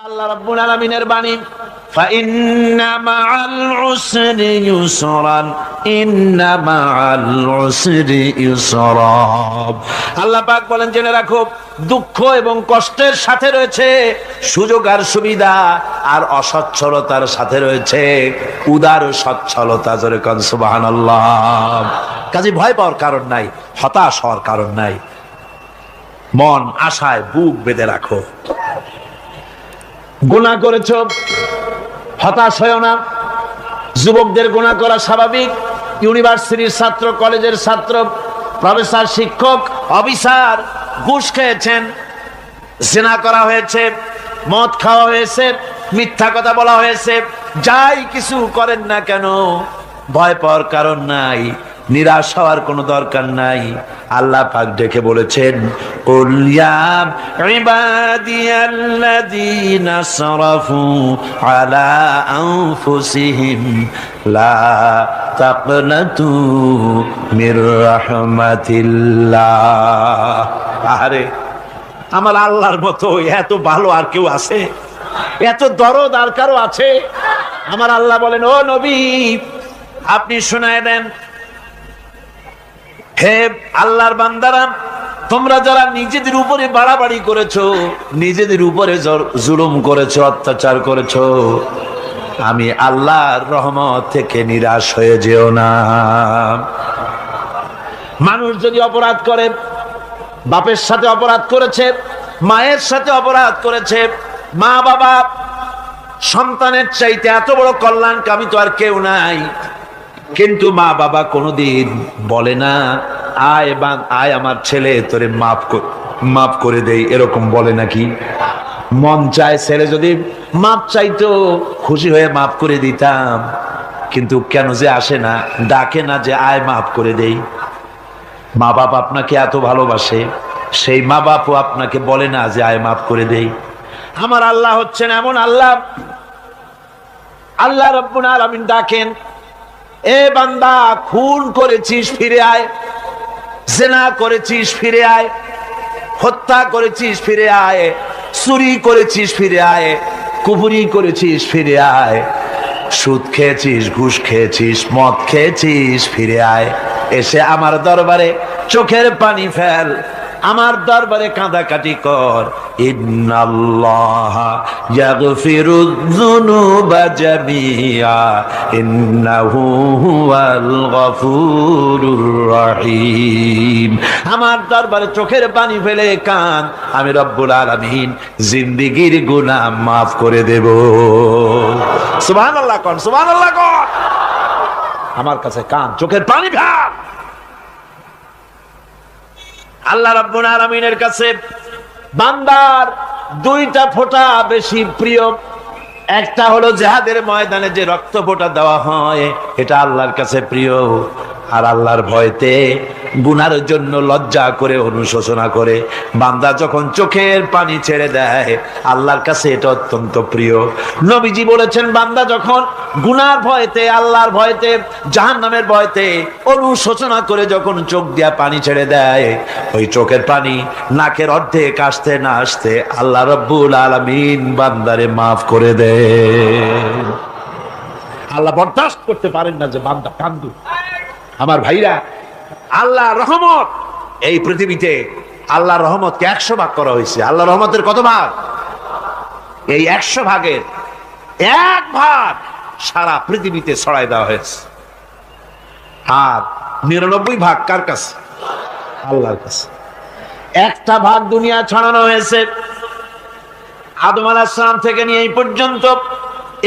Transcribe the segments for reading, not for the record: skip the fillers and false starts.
আল্লাহ রাব্বুল আলামিনের বাণী ফাইন্না মাআল উসরি ইউসরান ইন্না মাআল উসরি ইউসরা। আল্লাহ পাক বলেন, জেনে রাখো দুঃখ এবং কষ্টের সাথে রয়েছে সুযোগ আর সুবিধা, আর অসচ্ছলতার সাথে রয়েছে উদার সচ্ছলতা। জোরে কোন সুবহানাল্লাহ। কাজে ভয় পাওয়ার কারণ নাই, হতাশ হওয়ার কারণ নাই। মন আশায় বুক বেঁধে রাখো। গুনাহ করেছ, হতাশ হয়েও না। যুবকদের গুনাহ করা স্বাভাবিক। ইউনিভার্সিটির ছাত্র, কলেজের ছাত্র, প্রফেসর, শিক্ষক, অফিসার ঘুষ খেয়েছেন, জিনা করা হয়েছে, মদ খাওয়া হয়েছে, মিথ্যা কথা বলা হয়েছে। যাই কিছু করেন না কেন, ভয় পাওয়ার কারণ নাই, নিরাশ হওয়ার কোনো দরকার নাই। আল্লাহ পাক ডেকে বলেছেন, কুল ইয়া ইবাদিয়াল্লাযীনা আসরাফু আলা আনফুসিহিম লা তাকনাতু মির রাহমাতিল্লাহ। আরে আমার আল্লাহর মতো এত ভালো আর কেউ আছে? এত দরদ আর কারো আছে? আমার আল্লাহ বলেন, ও নবী আপনি শোনায় দেন, হে আল্লাহর বান্দারা, তোমরা যারা নিজেদের উপরে বাড়াবাড়ি করেছো, নিজেদের উপরে জুলুম করেছো, অত্যাচার করেছো, আমি আল্লাহর রহমত থেকে নিরাশ হয়ে যেও না। মানুষ যদি অপরাধ করে, বাপের সাথে অপরাধ করেছে, মায়ের সাথে অপরাধ করেছে, মা বাবা সন্তানের চাইতে এত বড় কল্যাণকামী তো আর কেউ নাই। কিন্তু মা বাবা কোনোদিন বলে না, আয় আমার ছেলে তোরে মাফ করে দেই, এরকম বলে নাকি? মন চায় ছেলে যদি মাপ চাইতো, খুশি হয়ে মাফ করে দিতাম। কিন্তু কেন যে আসে না, ডাকে না যে আয় মাফ করে দেই। মা বাপ আপনাকে এত ভালোবাসে, সেই মা বাপও আপনাকে বলে না যে আয় মাফ করে দেই। আমার আল্লাহ হচ্ছেন এমন আল্লাহ, আল্লাহ রাব্বুল আলামিন ডাকেন, এ বান্দা খুন করেছিস ফিরে আয়, জিনা করেছিস ফিরে আয়, হত্যা করেছিস ফিরে আয়, চুরি করেছিস ফিরে আয়, কুফরি করেছিস ফিরে আয়, সুদ খেয়েছিস, ঘুষ খেয়েছিস, মদ খেয়েছিস ফিরে আয়। এসে আমার দরবারে চোখের পানি ফেল, আমার দরবারে কাঁদাকাটি কর। ইন্নাল্লাহা ইয়াগফিরুয যুনুবা জামিআ ইন্নাহু হুয়াল গফুরুর রহিম। আমার দরবারে চোখের পানি ফেলে কান, আমি রব্বুল আলামিন জিন্দেগীর গুনাহ মাফ করে দেব। সুবহানাল্লাহ কোন, সুবহানাল্লাহ কোন। আমার কাছে কান, চোখের পানি ফেল। আল্লাহ রাব্বুল আলামিনের কাছে বান্দার দুইটা ফোঁটা বেশি প্রিয়। একটা হলো জিহাদের ময়দানে যে রক্ত ফোঁটা দেওয়া হয়, এটা আল্লাহর কাছে প্রিয়। আর আল্লাহর ভয়তে গুনার জন্য লজ্জা করে, অনুশোচনা করে বান্দা যখন চোখের পানি ছেড়ে দেয়, আল্লাহর কাছে এটা অত্যন্ত প্রিয়। নবীজি বলেছেন, বান্দা যখন গুনার ভয়তে, আল্লাহর ভয়তে, জাহান্নামের ভয়তে অনুশোচনা করে যখন চোখ দিয়া পানি ছেড়ে দেয়, ওই চোখের পানি নাকের অর্ধেক আসতে না আসতে আল্লাহ রাব্বুল আলামিন বান্দারে মাফ করে দেয়। আল্লাহ বরদাস্ত করতে পারেন না যে বান্দা কান্দু। আমার ভাইরা, আল্লাহ রহমত, এই পৃথিবীতে আল্লাহর রহমতকে 100 ভাগ করা হয়েছে। আল্লাহ রহমতের কত ভাগ? এই 100 ভাগের 1 ভাগ সারা পৃথিবীতে ছড়াই দেওয়া হয়েছে। আর 99 ভাগ কার কাছে? আল্লাহর কাছে। একটা ভাগ দুনিয়া ছড়ানো হয়েছে আদম আলাইহিস সালাম থেকে নিয়ে এই পর্যন্ত,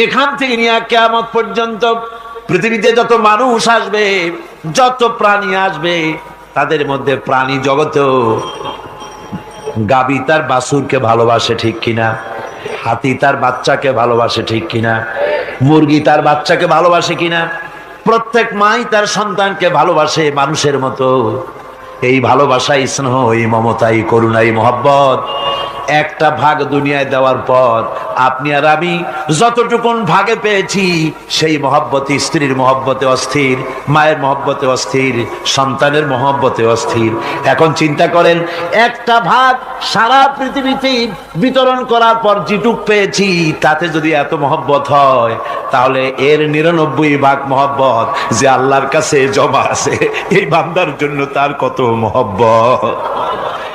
এখান থেকে নিয়ে কিয়ামত পর্যন্ত পৃথিবীতে যত মানুষ আসবে, যত প্রাণী আসবে, তাদের মধ্যে প্রাণী জগতেও গাবি তার বাছুরকে ভালোবাসে, ঠিক কিনা? হাতি তার বাচ্চাকে ভালোবাসে, ঠিক কিনা? মুরগি তার বাচ্চাকে ভালোবাসে কিনা? প্রত্যেক মাই তার সন্তানকে ভালোবাসে মানুষের মতো। এই ভালোবাসা, স্নেহ, এই মমতা, এই করুণা, এই মহব্বত একটা ভাগ দুনিয়ায় দেওয়ার পর আপনি আর আমি যতটুকুন ভাগে পেয়েছি সেই মহব্বতে, স্ত্রীর মহব্বতে অস্থির, মায়ের মহব্বতে অস্থির, সন্তানের মহব্বতে অস্থির। এখন চিন্তা করেন, একটা ভাগ সারা পৃথিবীতে বিতরণ করার পর যেটুক পেয়েছি তাতে যদি এত মহব্বত হয়, তাহলে এর 99 ভাগ মহব্বত যে আল্লাহর কাছে জমা আছে, এই বান্দার জন্য তার কত মহব্বত,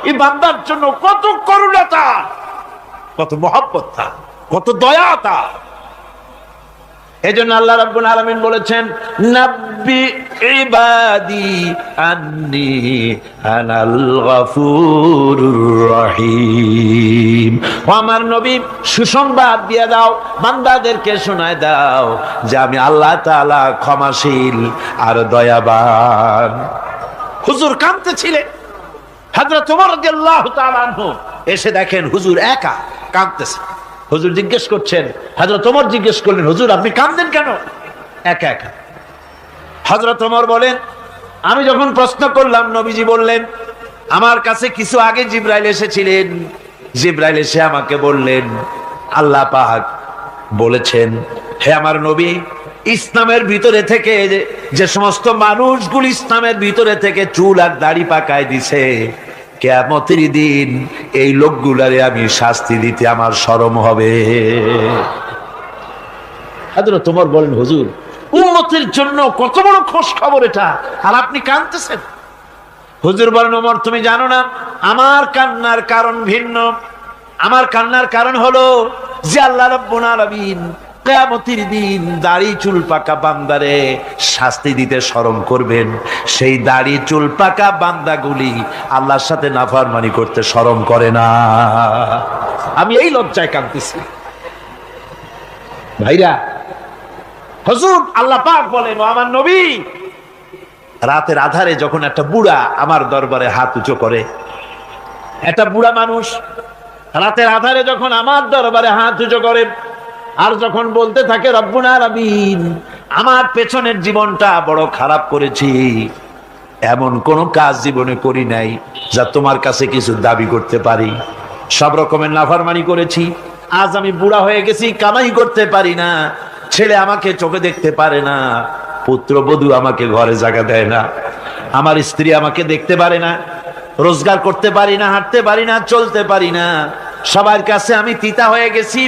এই বান্দার জন্য কত করুণা তার, কত মহব্বত তার, কত দয়া তার। এজন্য আল্লাহ রাব্বুল আলামিন বলেছেন, নাব্বি ইবাদি আন্নী আনাল গফুরুর রহিম। ও আমার নবী, সুসংবাদ দিয়ে দাও, বান্দাদেরকে শোনায় দাও যে আমি আল্লাহ তাআলা ক্ষমাশীল আর দয়াবান। হুজুর কাঁদতেছিলেন, হযরত ওমর রাদিয়াল্লাহু তাআলা আনহু এসে দেখেন হুজুর একা কাঁদতেছে। হুজুর জিজ্ঞেস করছেন, হযরত ওমর জিজ্ঞেস করলেন, হুজুর আপনি কাঁদেন কেন একা একা? হযরত ওমর বলেন, আমি যখন প্রশ্ন করলাম নবীজি বললেন, আমার কাছে কিছু আগে জিবরাইল এসেছিলেন, জিবরাইল এসে আমাকে বললেন আল্লাহ পাক বলেছেন, হে আমার নবী, ইসলামের ভিতরে থেকে যে সমস্ত মানুষগুলি ইসলামের ভিতরে থেকে চুল আর দাড়ি পাকায় দিছে, কিয়ামতের দিন এই লোকগুলারে আমি শাস্তি দিতে আমার শরম হবে। হযরত ওমর বলেন, হুজুর উম্মতের জন্য কত বড় খোঁজ খবর এটা, আর আপনি কাঁদতেছেন। হুজুর বলেন, ওমর তুমি জানো না আমার কান্নার কারণ ভিন্ন। আমার কান্নার কারণ হলো যে আল্লাহ রাব্বুল আলামিন কিয়ামতের দিন দাড়ি চুল পাকা বান্দারে শাস্তি দিতে শরম করবেন, সেই দাড়ি চুল পাকা বান্দাগুলি আল্লাহর সাথে নাফরমানি করতে শরম করে না। আমি এই লজ্জায় কাঁদতেছি। ভাইরা, হুজুর আল্লাহ পাক বলেন, ও আমার নবী, রাতের আধারে যখন একটা বুড়া আমার দরবারে হাত উঁচু করে, একটা বুড়া মানুষ রাতের আধারে যখন আমার দরবারে হাত উঁচু করে আর যখন বলতে থাকে, রব্বুল আলামিন আমার পেছনের জীবনটা বড় খারাপ করেছি, এমন কোন কাজ জীবনে করি নাই যা তোমার কাছে কিছু দাবি করতে পারি, সব রকমের নাফরমানি করেছি, আজ আমি বুড়া হয়ে গেছি, কামাই করতে পারি না, ছেলে আমাকে চোখে দেখতে পারে না, পুত্রবধূ আমাকে ঘরে জায়গা দেয় না, আমার স্ত্রী আমাকে দেখতে পারে না, রোজগার করতে পারি না, হাঁটতে পারি না, চলতে পারি না, সবার কাছে আমি তিতা হয়ে গেছি,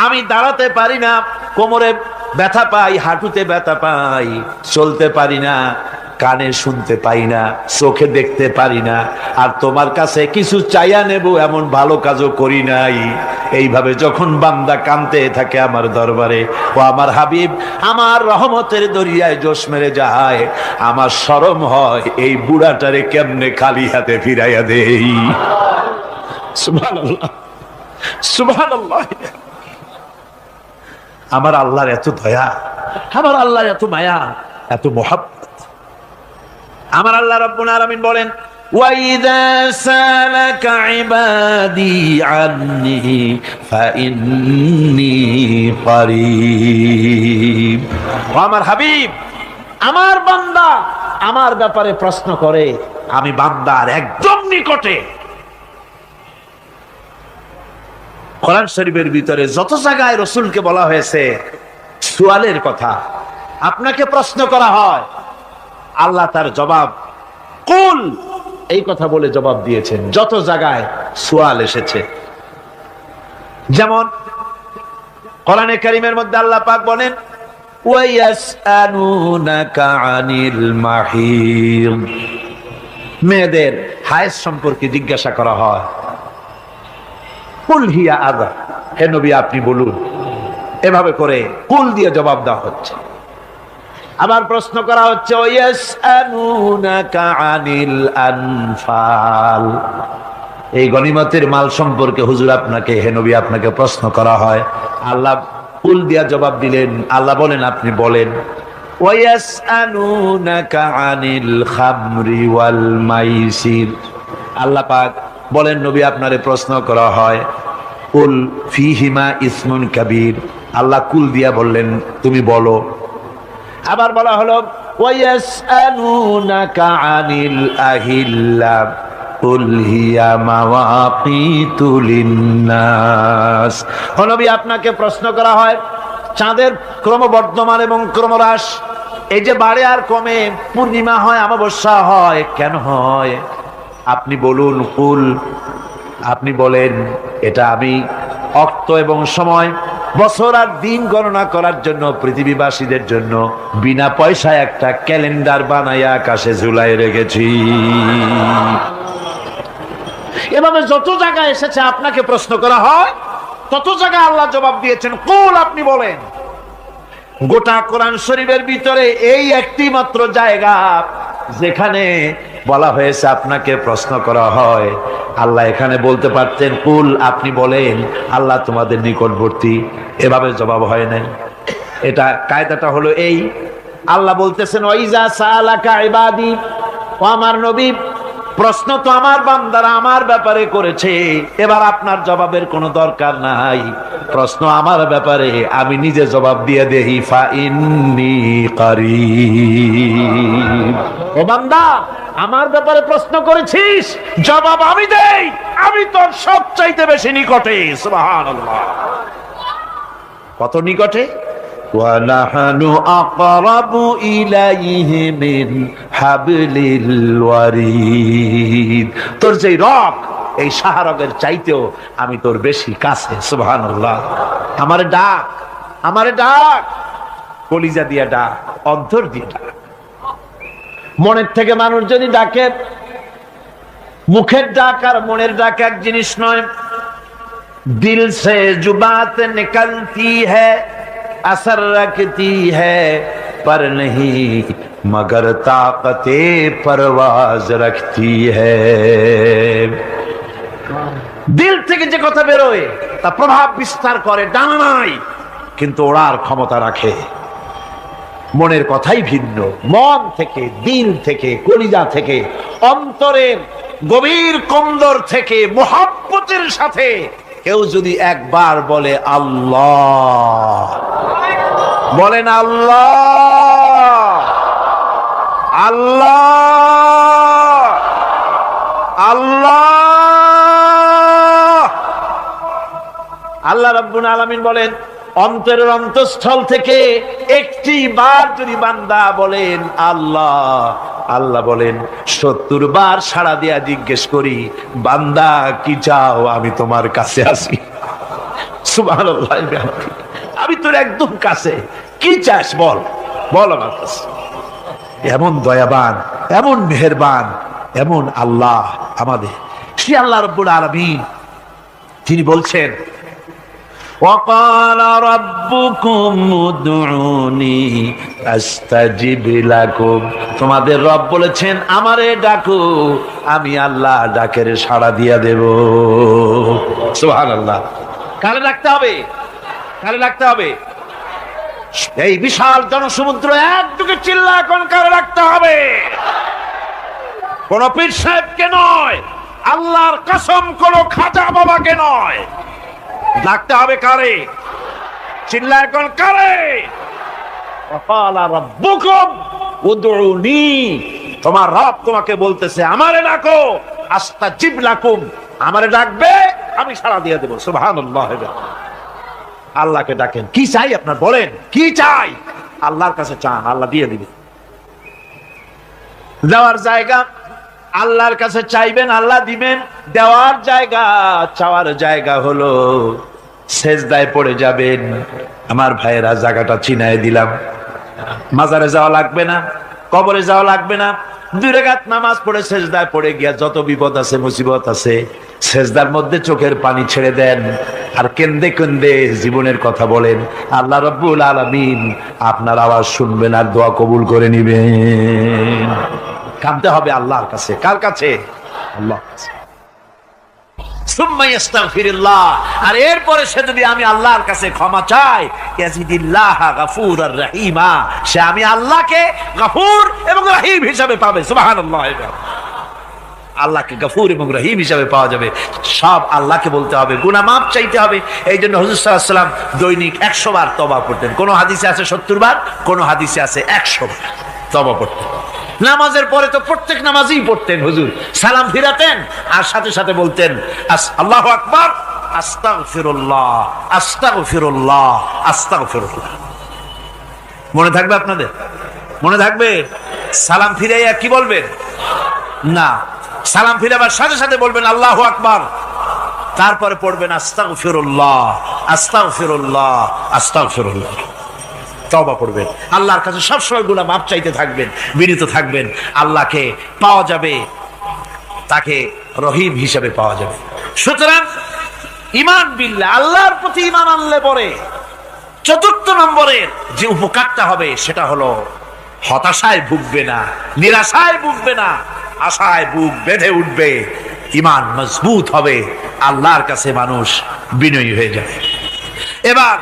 আমি দাঁড়াতে পারি না, কোমরে ব্যথা পাই, হাঁটুতে ব্যথা পাই, চলতে পারি না, কানে শুনতে পাই না, চোখে দেখতে পারি না, আর তোমার কাছে কিছু চাইয়া নেব এমন ভালো কাজও করি নাই। এইভাবে যখন বান্দা কাঁদতে থাকে আমার দরবারে, ও আমার হাবিব আমার রহমতের দরিয়ায় জোশ মেরে যায়, আমার শরম হয় এই বুড়াটারে কেমনে খালি হাতে ফিরাইয়া দেই। সুবহানাল্লাহ, সুবহানাল্লাহ। আমার আল্লাহর এত দয়া, আমার আল্লাহর এত মায়া, এত মহব্বত। আমার আল্লাহ রাব্বুল আলামিন বলেন, ওয়াইযা সালাকা ইবাদি আন্নী ফাইন্নী করিব। আমার হাবিব, আমার বান্দা আমার ব্যাপারে প্রশ্ন করে, আমি বান্দার একদম নিকটে। কোরআন শরীফের ভিতরে যত জায়গায় রাসূলকে বলা হয়েছে সুয়ালের কথা, আপনাকে প্রশ্ন করা হয়, আল্লাহ তার জবাব কুল এই কথা বলে জবাব দিয়েছেন। যত জায়গায় সুয়াল এসেছে, যেমন কোরআনে কারীমের মধ্যে আল্লাহ পাক বলেন, ওয়ায়াসআলুনাকা আনিল মাহিদ, মেয়েদের হায়েজ সম্পর্কে জিজ্ঞাসা করা হয়, কুল হিয়া আযা, হে নবী আপনি বলুন। এভাবে করে কুল দিয়ে জবাব দেওয়া হচ্ছে। আবার প্রশ্ন করা হচ্ছে, ওয়ায়াসআলুনাকা আনিল আনফাল, এই গনিমতের মাল সম্পর্কে হুজুর আপনাকে, হে নবী আপনাকে প্রশ্ন করা হয়। আল্লাহ কুল দিয়া জবাব দিলেন, আল্লাহ বলেন আপনি বলেন। ওয়ায়াসআলুনাকা আনিল খামরি ওয়াল মাইসির, আল্লাহ পাক বলেন নবী আপনারে প্রশ্ন করা হয়, কুল ফিহিমা ইসমুন কাবীর, আল্লাহ কুল দিয়া বললেন তুমি বলো। আবার বলা হলো, ওয়ায়াসআলুনাকা আনিল আহিল্লা কুল হিয়া মাওয়াকিতু লিন্নাস। ও নবী, আপনাকে প্রশ্ন করা হয় চাঁদের ক্রমবর্ধমান এবং ক্রমহ্রাস, এই যে বাড়ে আর কমে, পূর্ণিমা হয় অমাবস্যা হয়, কেন হয়? আপনি বলুন কুল, আপনি বলেন এটা আমি অক্ত এবং সময়, বছর আর দিন গণনা করার জন্য পৃথিবীবাসীদের জন্য বিনা পয়সায় একটা ক্যালেন্ডার বানাইয়া আকাশে ঝুলাই রেখেছি। এভাবে যত জায়গায় এসেছে আপনাকে প্রশ্ন করা হয়, তত জায়গায় আল্লাহ জবাব দিয়েছেন কুল, আপনি বলেন। গোটা কোরআন শরীফের ভিতরে এই একটি মাত্র জায়গা যেখানে বলা হয়েছে আপনাকে প্রশ্ন করা হয়। আল্লাহ এখানে বলতে পারতেন কুল, আপনি বলেন, আল্লাহ তোমাদের নিকটবর্তী, এভাবে জবাব হয় নাই। এটা কায়দাটা হলো এই, আল্লাহ বলতেছেন ওয়াইজা সালাকা ইবাদি, ও আমার নবী, প্রশ্ন তো আমার বান্দারা আমার ব্যাপারে করেছে, এবার আপনার জবাবের কোনো দরকার নাই। প্রশ্ন আমার ব্যাপারে, আমি নিজে জবাব দিয়ে দেই, ফা ইন্নী কারীব। ও বান্দা, আমার ব্যাপারে প্রশ্ন করেছিস, জবাব আমি দেই, আমি তোর সবচাইতে বেশি নিকটে। সুবহানাল্লাহ। কত নিকটে? ওয়ানাহানু আকরাবু ইলাইহি মিন হাবলিল ওয়ারিদ। তোর যে রগ, এই শাহরগের চাইতেও আমি তোর বেশি কাছে। সুবহানাল্লাহ। আমারে ডাক, আমারে ডাক, কলিজা দিয়া ডাক, অন্তর দিয়ে ডাক। মনের থেকে মানুষ যদি ডাকে, মুখের ডাক আর মনের ডাক এক জিনিস নয়। দিল সে জুবাত নিকলতি হ্যায়, असर रखती है पर नहीं मगर ताकते परवाज रखती है। দিল থেকে যে কথা বেরোয় তা প্রভাব বিস্তার করে, ডানা নাই কিন্তু ওড়ার ক্ষমতা রাখে। মনের কথাই ভিন্ন। মন থেকে, দিল থেকে, কলিজা থেকে, অন্তরের গভীর কন্দর থেকে মুহাব্বতের সাথে কেউ যদি একবার বলে আল্লাহ, বলেন আল্লাহ, আল্লাহ, আল্লাহ, আল্লাহ রাব্বুল আলামিন বলেন, অন্তরের অন্তঃস্থল থেকে একটি বার যদি বান্দা বলেন আল্লাহ, আল্লাহ বলেন 70 বার সাড়া দিয়া জিজ্ঞেস করি, বান্দা কি চাও, আমি তোমার কাছে আসি। সুবহানাল্লাহ। আমি তোর একদম কাছে, কি চাস বল, বল আমার কাছে। এমন দয়াবান, এমন মেহেরবান, এমন আল্লাহ আমাদের। সে আল্লাহ রাব্বুল আলামিন, তিনি বলছেন وقال ربكم ادعوني استجب لكم। তোমাদের রব বলেছেন আমারে ডাকো, আমি আল্লাহ ডাকের সাড়া দিয়া দেব। সুবহানাল্লাহ। কারে ডাকতে হবে? কারে ডাকতে হবে? এই বিশাল জনসমুদ্র একদিকে চিল্লা কোন কারে ডাকতে হবে? কোন পীর সাহেবকে নয়, আল্লাহর কসম কোন খাজা বাবাকে নয়, ডাকতে হবে কারে? চিল্লায় কোন কারে? ওয়াকালা রাব্বুকুম উদউনি, তোমার রব তোমাকে বলতেছে আমারে ডাকো, আস্তাজিব লাকুম, আমারে ডাকবে আমি সাড়া দিয়ে দেব। সুবহানাল্লাহ। আল্লাহকে ডাকেন, কি চাই আপনার বলেন, কি চাই? আল্লাহর কাছে চান, আল্লাহ দিয়ে দিবে। যাওয়ার জায়গা আল্লাহর কাছে চাইবেন, আল্লাহ দিবেন। দেওয়ার জায়গা, চাওয়ার জায়গা হলো সেজদায় পড়ে যাবেন। আমার ভাইয়েরা, জায়গাটা চিনায় দিলাম। মাজারে যাওয়া লাগবে না, কবরে যাওয়া লাগবে না। 2 রাকাত নামাজ পড়ে সেজদায় পড়ে গিয়া যত বিপদ আছে, মুসিবত আছে, সেজদার মধ্যে চোখের পানি ছেড়ে দেন আর কেন্দে কেন্দে জীবনের কথা বলেন। আল্লাহ রাব্বুল আলামিন আপনার আওয়াজ শুনবেন আর দোয়া কবুল করে নিবেন। কাঁদতে হবে আল্লাহর কাছে। কার কাছে? আল্লাহর কাছে। সুম্মা ইস্তাগফিরুল্লাহ, আর এরপরে সে যদি আমি আল্লাহর কাছে ক্ষমা চাই, ইয়াজিদিল্লাহ গফুরুর রহিমা, সে আমি আল্লাহকে গফুর এবং রহিম হিসাবে পাবে। সুবহানাল্লাহ। আল্লাহকে গফুর এবং রহিম হিসাবে পাওয়া যাবে। সব আল্লাহকে বলতে হবে, গুনাহ মাফ চাইতে হবে। এই জন্য হুজুর সাল্লাল্লাহু আলাইহি ওয়াসাল্লাম দৈনিক 100 বার তওবা করতেন। কোন হাদিসে আছে 70 বার, কোন হাদিসে আছে 100 বার তওবা করতেন। নামাজের পরে তো প্রত্যেক নামাজই পড়তেন হুজুর, সালাম ফিরাতেন আর সাথে সাথে বলতেন আল্লাহু আকবার, আস্তাগফিরুল্লাহ, আস্তাগফিরুল্লাহ, আস্তাগফিরুল্লাহ। মনে থাকবে আপনাদের? মনে থাকবে? সালাম ফিরাইয়া কি বলবেন? না, সালাম ফিরাবার সাথে সাথে বলবেন আল্লাহু আকবার, তারপরে পড়বেন আস্তাগফিরুল্লাহ, আস্তাগফিরুল্লাহ, আস্তাগফিরুল্লাহ। তওবা করবেন, আল্লাহর কাছে সবসময় গুনাহ মাফ চাইতে থাকবেন, বিনীত থাকবেন। আল্লাহকে পাওয়া যাবে, তাকে রহিম হিসেবে পাওয়া যাবে। সুতরাং ঈমান বিল্লাহ, আল্লাহর প্রতি ঈমান আনলে পরে চতুর্থ নম্বরের যে উপকারটা হবে সেটা হলো হতাশায় ভুগবে না, নিরাশায় ভুগবে না, আশায় বুক বেঁধে উঠবে, ঈমান মজবুত হবে, আল্লাহর কাছে মানুষ বিনয়ী হয়ে যাবে। এবার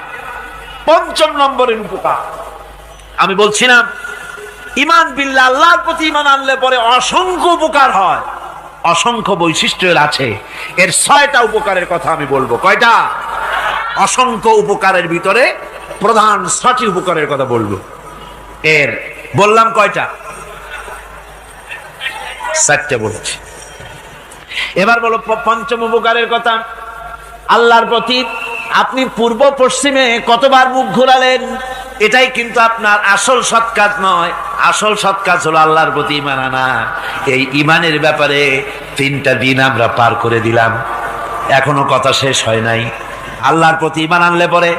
পঞ্চম নম্বরের উপকার আমি বলছিলাম, ঈমান বিল্লাহ, আল্লাহর প্রতি ঈমান আনলে পরে অসংখ্য উপকার হয়, অসংখ্য বৈশিষ্ট্য আছে। এর 6টা উপকারের কথা আমি বলবো। কয়টা? অসংখ্য উপকারের ভিতরে প্রধান 6টি উপকারের কথা বলবো। এর বললাম কয়টা? 4টে বলেছি। এবার বলো পঞ্চম উপকারের কথা। আল্লাহর প্রতি আপনি পূর্ব পশ্চিমে কতবার মুখ ঘোরালেন, এটাই কিন্তু আপনার আসল সৎ কাজ নয়। আসল সৎ কাজ হলো আল্লাহর প্রতি ঈমান আনা। এই ঈমানের ব্যাপারে 3টা দিন আমরা পার করে দিলাম, এখনো কথা শেষ হয় নাই। আল্লাহর প্রতি ঈমান আনলে পরে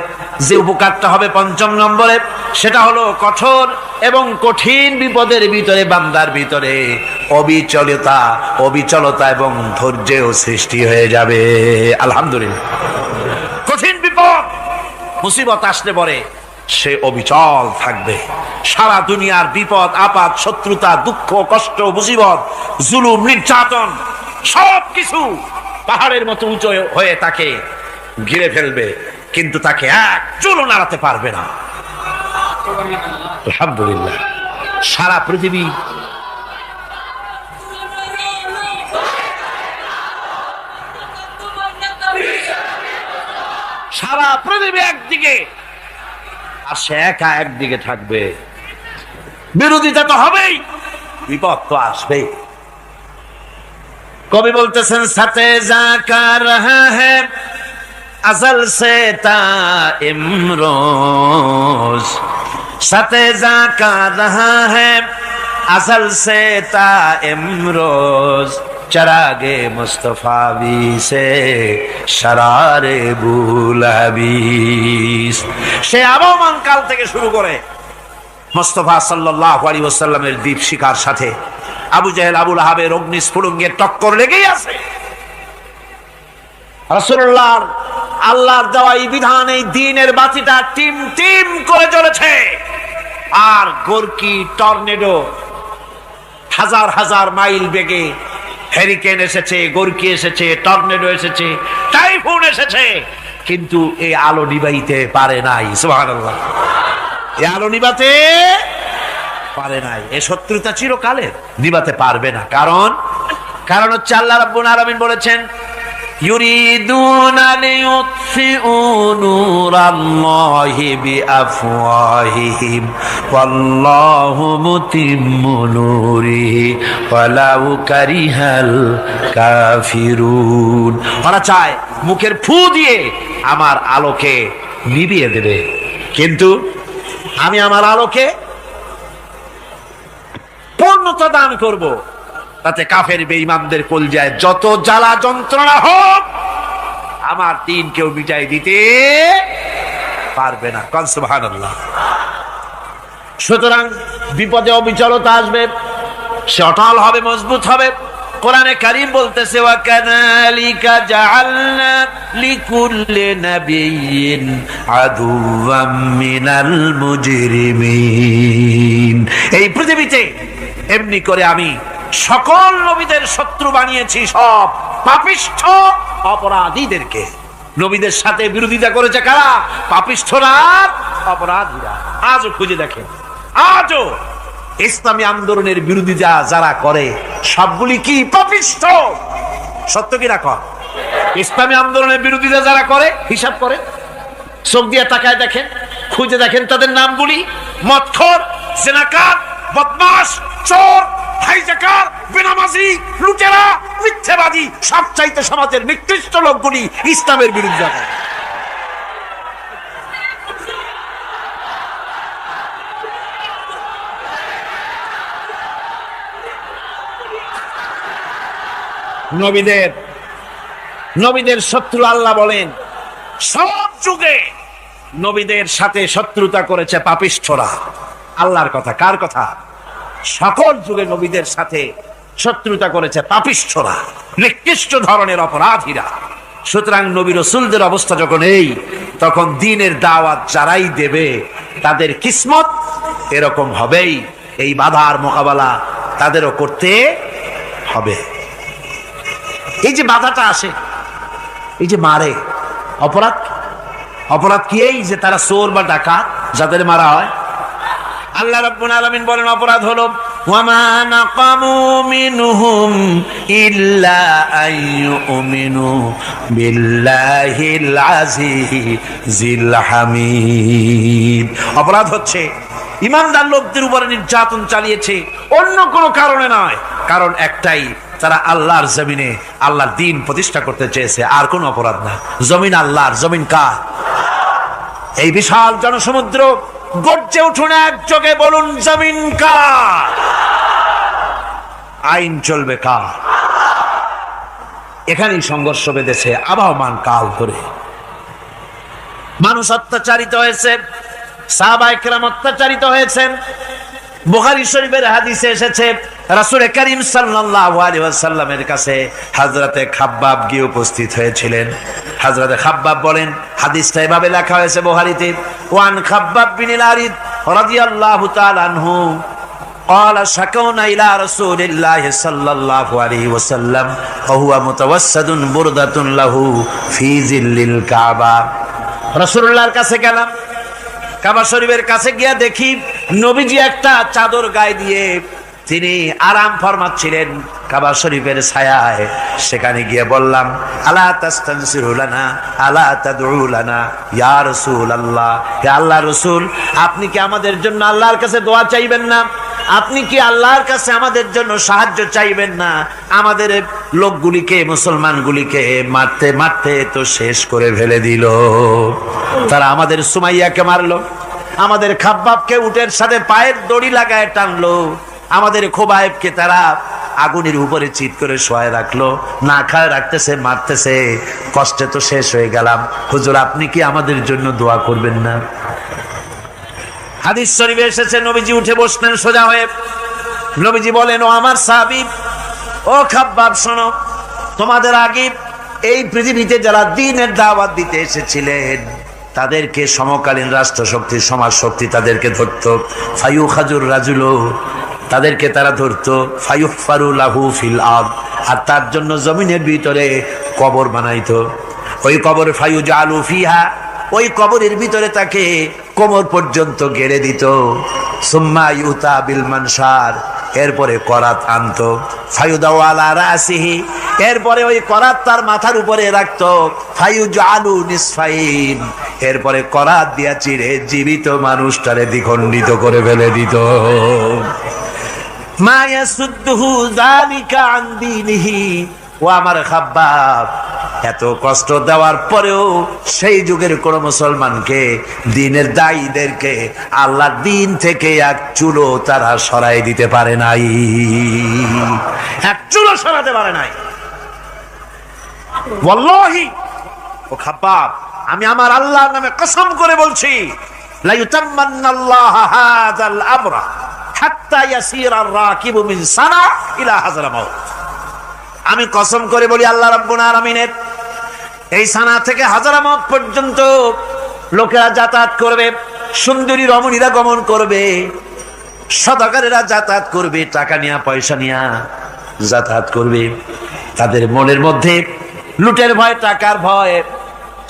যে উপকারটা হবে পঞ্চম নম্বরে, সেটা হলো কঠোর এবং কঠিন বিপদের ভিতরে বান্দার ভিতরে অবিচলতা এবং ধৈর্যের সৃষ্টি হয়ে যাবে। আলহামদুলিল্লাহ। কঠিন বিপদ মুসিবত আসলে পরে সে অবিচল থাকবে। সারা দুনিয়ার বিপদ আপদ, শত্রুতা, দুঃখ, কষ্ট, মুসিবত, জুলুম, নির্যাতন সবকিছু পাহাড়ের মতো উঁচু হয়ে তাকে ঘিরে ফেলবে, কিন্তু তাকে এক চুলও নাড়াতে পারবে না। আলহামদুলিল্লাহ। সারা পৃথিবী একদিকে আর সে একা একদিকে থাকবে। বিরোধিতা তো হবেই, বিপদ তো আসবেই। কবি বলতেছেন, সাথে জাকা রহা হ্যায় अज़ल से ता इमरोज, सतेजा का रहा है अज़ल से ता इमरोज, चरागे मुस्तफावी से शरारे बुलहबीस। সে আবহমান কাল থেকে শুরু করে মুস্তাফা সাল্লাল্লাহু আলাইহি ওয়াসাল্লামের দীপ শিখার সাথে আবু জাহেল, আবু লাহাবের অগ্নিস্ফুলিঙ্গের টক্কর লেগেই আছে। রাসূলুল্লাহ আল্লাহর দেওয়া এই বিধান, এই দ্বীনের বাতিটা টিম টিম করে জ্বলেছে। আর গোরকি, টর্নেডো, হাজার হাজার মাইল বেগে হেরিকেন এসেছে, গোরকি এসেছে, টর্নেডো এসেছে, টাইফুন এসেছে, কিন্তু এই আলো নিবাইতে পারে নাই। সুবহানাল্লাহ। এই আলো নিবাতে পারে নাই। এই শত্রুতা চিরকালের, নিবাতে পারবে না। কারণ হচ্ছে আল্লাহ রাব্বুল আলামিন বলেছেন, ইউরিদুনা লিয়ুতফিউ নূরাল্লাহি বিআফওয়াহিহিম ওয়াল্লাহু মুতিম্মু নূরিহি ওয়ালাউ কারিহাল কাফিরুন। ওরা চায় মুখের ফু দিয়ে আমার আলোকে নিভিয়ে দেবে, কিন্তু আমি আমার আলোকে পূর্ণতা দান করব, তাতে কাফের বেঈমানদের কলজায় যত জ্বালা যন্ত্রণা হোক আমার দ্বীন কেউ মিটাই দিতে পারবে না। কোন সুবহানাল্লাহ। সুতরাং বিপদে অবিচলতা আসবে, সে অটল হবে, মজবুত হবে। কোরআনে কারীম বলতেছে, ওয়া কাযালিকা জাআলনা লিকুল্লি নাবিয়্যিন আদুওয়াম মিনাল মুজরিমিন। এই পৃথিবীতে এমনি করে আমি সকল নবীদের শত্রু বানিয়েছি, সব পাপিষ্ঠ অপরাধীদেরকে। নবীদের সাথে বিরোধিতা করেছে কারা? পাপিষ্ঠরা, অপরাধীরা। আজও খুঁজে দেখেন, আজও ইসলামী আন্দোলনের বিরোধিতা যারা করে সবগুলি কি? পাপিষ্ঠ। সত্য কি না কর? ইসলামী আন্দোলনের বিরোধিতা যারা করে হিসাব করে, চোখ দিয়ে তাকায় দেখেন, খুঁজে দেখেন তাদের নামগুলি। মদখোর, জিনাকার, বদমাশ, চোর, হাইজাকার, বেনামাজি, লুটেরা, মিথ্যাবাদী, সবচাইতে সমাজের নিকৃষ্ট লোকগুলি ইসলামের বিরুদ্ধে। নবীদের শত্রু আল্লাহ বলেন সব যুগে নবীদের সাথে শত্রুতা করেছে পাপিষ্ঠরা। আল্লাহর কথা, কার কথা? সকল যুগে নবীদের সাথে শত্রুতা করেছে পাপিষ্ঠরা, নিকৃষ্ট ধরনের অপরাধীরা। সুতরাং নবী রাসূলদের অবস্থা যখন এই, তখন দ্বীনের দাওয়াত যারাই দেবে তাদের কিসমত এরকম হবেই। এই বাধার মোকাবেলা তাদেরও করতে হবে। এই যে বাধাটা আসে, এই যে মারে, অপরাধ কি? এই যে তারা চোর বা ডাকাত, যাদের মারা হয়। আল্লাহ রাব্বুল আলামিন বলেন অপরাধ হলো ওয়ামা নাকামু মিনহুম ইল্লা আইয়ুমিনু বিল্লাহিল আজিজিল হামিদ। অপরাধ হচ্ছে ঈমানদার লোকদের উপরে নির্যাতন চালিয়েছে, অন্য কোনো কারণে নয়। কারণ একটাই, তারা আল্লাহর জমিনে আল্লাহর দ্বীন প্রতিষ্ঠা করতে চেয়েছে, আর কোন অপরাধ না। জমিন আল্লাহর, জমিন কার? এই বিশাল জনসমুদ্র গর্জে উঠুন একযোগে, বলুন জমিন কার? আইন চলবে কার? এখানেই সংঘর্ষ বেঁধেছে আবহমান কাল ধরে। মানুষ অত্যাচারিত হয়েছে, সাহাবায়ে কেরাম অত্যাচারিত হয়েছেন। বুখারী শরীফের হাদিসে এসেছে রাসূল করিম সাল্লাল্লাহু আলাইহি ওয়াসাল্লামের কাছে হযরতে খাব্বাব গিয়ে উপস্থিত হয়েছিলেন। হযরতে খাব্বাব বলেন, হাদিসটা এভাবে লেখা হয়েছে বুখারীতে, ওয়ান খাব্বাব বিন আরিদ রাদিয়াল্লাহু তাআলা আনহু قال شكونا إلى رسول الله صلى الله عليه وسلم وهو متوسد بردة له في ظل الكعبة। রাসূলুল্লাহর কাছে গেলাম, কাবা শরীফের কাছে গিয়ে দেখি নবীজি একটা চাদর গায়ে দিয়ে তিনি আরাম ফরমাচ্ছিলেন কাবা শরীফের ছায়ায়। সেখানে গিয়ে বললাম, আলা তাস্তানসিরু লানা আলা তাদউ লানা ইয়া রাসূলুল্লাহ, হে আল্লাহর রাসূল, আপনি কি আমাদের জন্য আল্লাহর কাছে দোয়া চাইবেন না? আপনি কি আল্লাহর কাছে আমাদের জন্য সাহায্য চাইবেন না? আমাদের লোকগুলিকে, মুসলমানগুলিকে মারতে মারতে তো শেষ করে ফেলে দিল। তারা আমাদের সুমাইয়াকে মারলো, আমাদের খাব্বাবকে উটের সাথে পায়ের দড়ি লাগায় টানলো, আমাদের খোবায়েবকে তারা আগুনের উপরে চিৎ করে শোয়ায় রাখলো, না খায় রাখতেছে, মারতেছে, কষ্টে তো শেষ হয়ে গেলাম। হুজুর, আপনি কি আমাদের জন্য দোয়া করবেন না? হাদিস শরীফে এসেছে নবীজি উঠে বসলেন সোজা হয়ে। নবীজি বলেন, ও আমার সাহাবী, ও খাব্বাব, শোনো, তোমাদের আগে এই পৃথিবীতে যারা দ্বীনের দাওয়াত দিতে এসেছিলেন তাদেরকে সমকালীন রাষ্ট্রশক্তি, সমাজ শক্তি তাদেরকে ধরত। ফায়ুখাজুর রাজুলো, তাদেরকে তারা ধরতো। ফায়ুফারু লাহু ফিল আরদ, আর তার জন্য জমিনের ভিতরে কবর বানাইতো। ওই কবর ফায়ুজালু ফিহা, ওই কবরের ভিতরে তাকে কোমর পর্যন্ত গেড়ে দিত। সুম্মা ইউতা বিল মানশার, এরপরে করাত আনতো। ফায়ুদাউ আলা রাসিহি, এরপরে ওই করাত তার মাথার উপরে রাখতো। ফায়ুজালু নিসফাইন, এরপরে করাত দিয়া চিরে জীবিত মানুষটারে দ্বিখণ্ডিত করে ফেলে দিত। মা ইয়াসুদ্দুহু যালিকা আন দীনিহি। ও আমার খাব্বাব, এত কষ্ট দেওয়ার পরেও সেই যুগের কোন মুসলমানকে, দ্বীনের দায়ীদেরকে আল্লাহর দ্বীন থেকে এক চুলো তারা সরাই দিতে পারে নাই, এক চুলো সরাতে পারে নাই। ওয়াল্লাহি, ও খাব্বাব, আমি আমার আল্লাহর নামে কসম করে বলছি, লা ইউতাম্মান্নাল্লাহু হাযাল আমরা হাত্তা ইয়াসিরা আর-রাকিবু মিন সানা ইলা হাযরামাউত। আমি কসম করে বলি, আল্লাহ রাব্বুল আলামিনের এই সানা থেকে হাজারামাউত পর্যন্ত লোকেরা যাতায়াত করবে, সুন্দরী রমণীরা গমন করবে, সদাগরেরা যাতায়াত করবে, টাকা নিয়া পয়সা নিয়া যাতায়াত করবে। তাদের মনের মধ্যে লুটের ভয়, টাকার ভয়,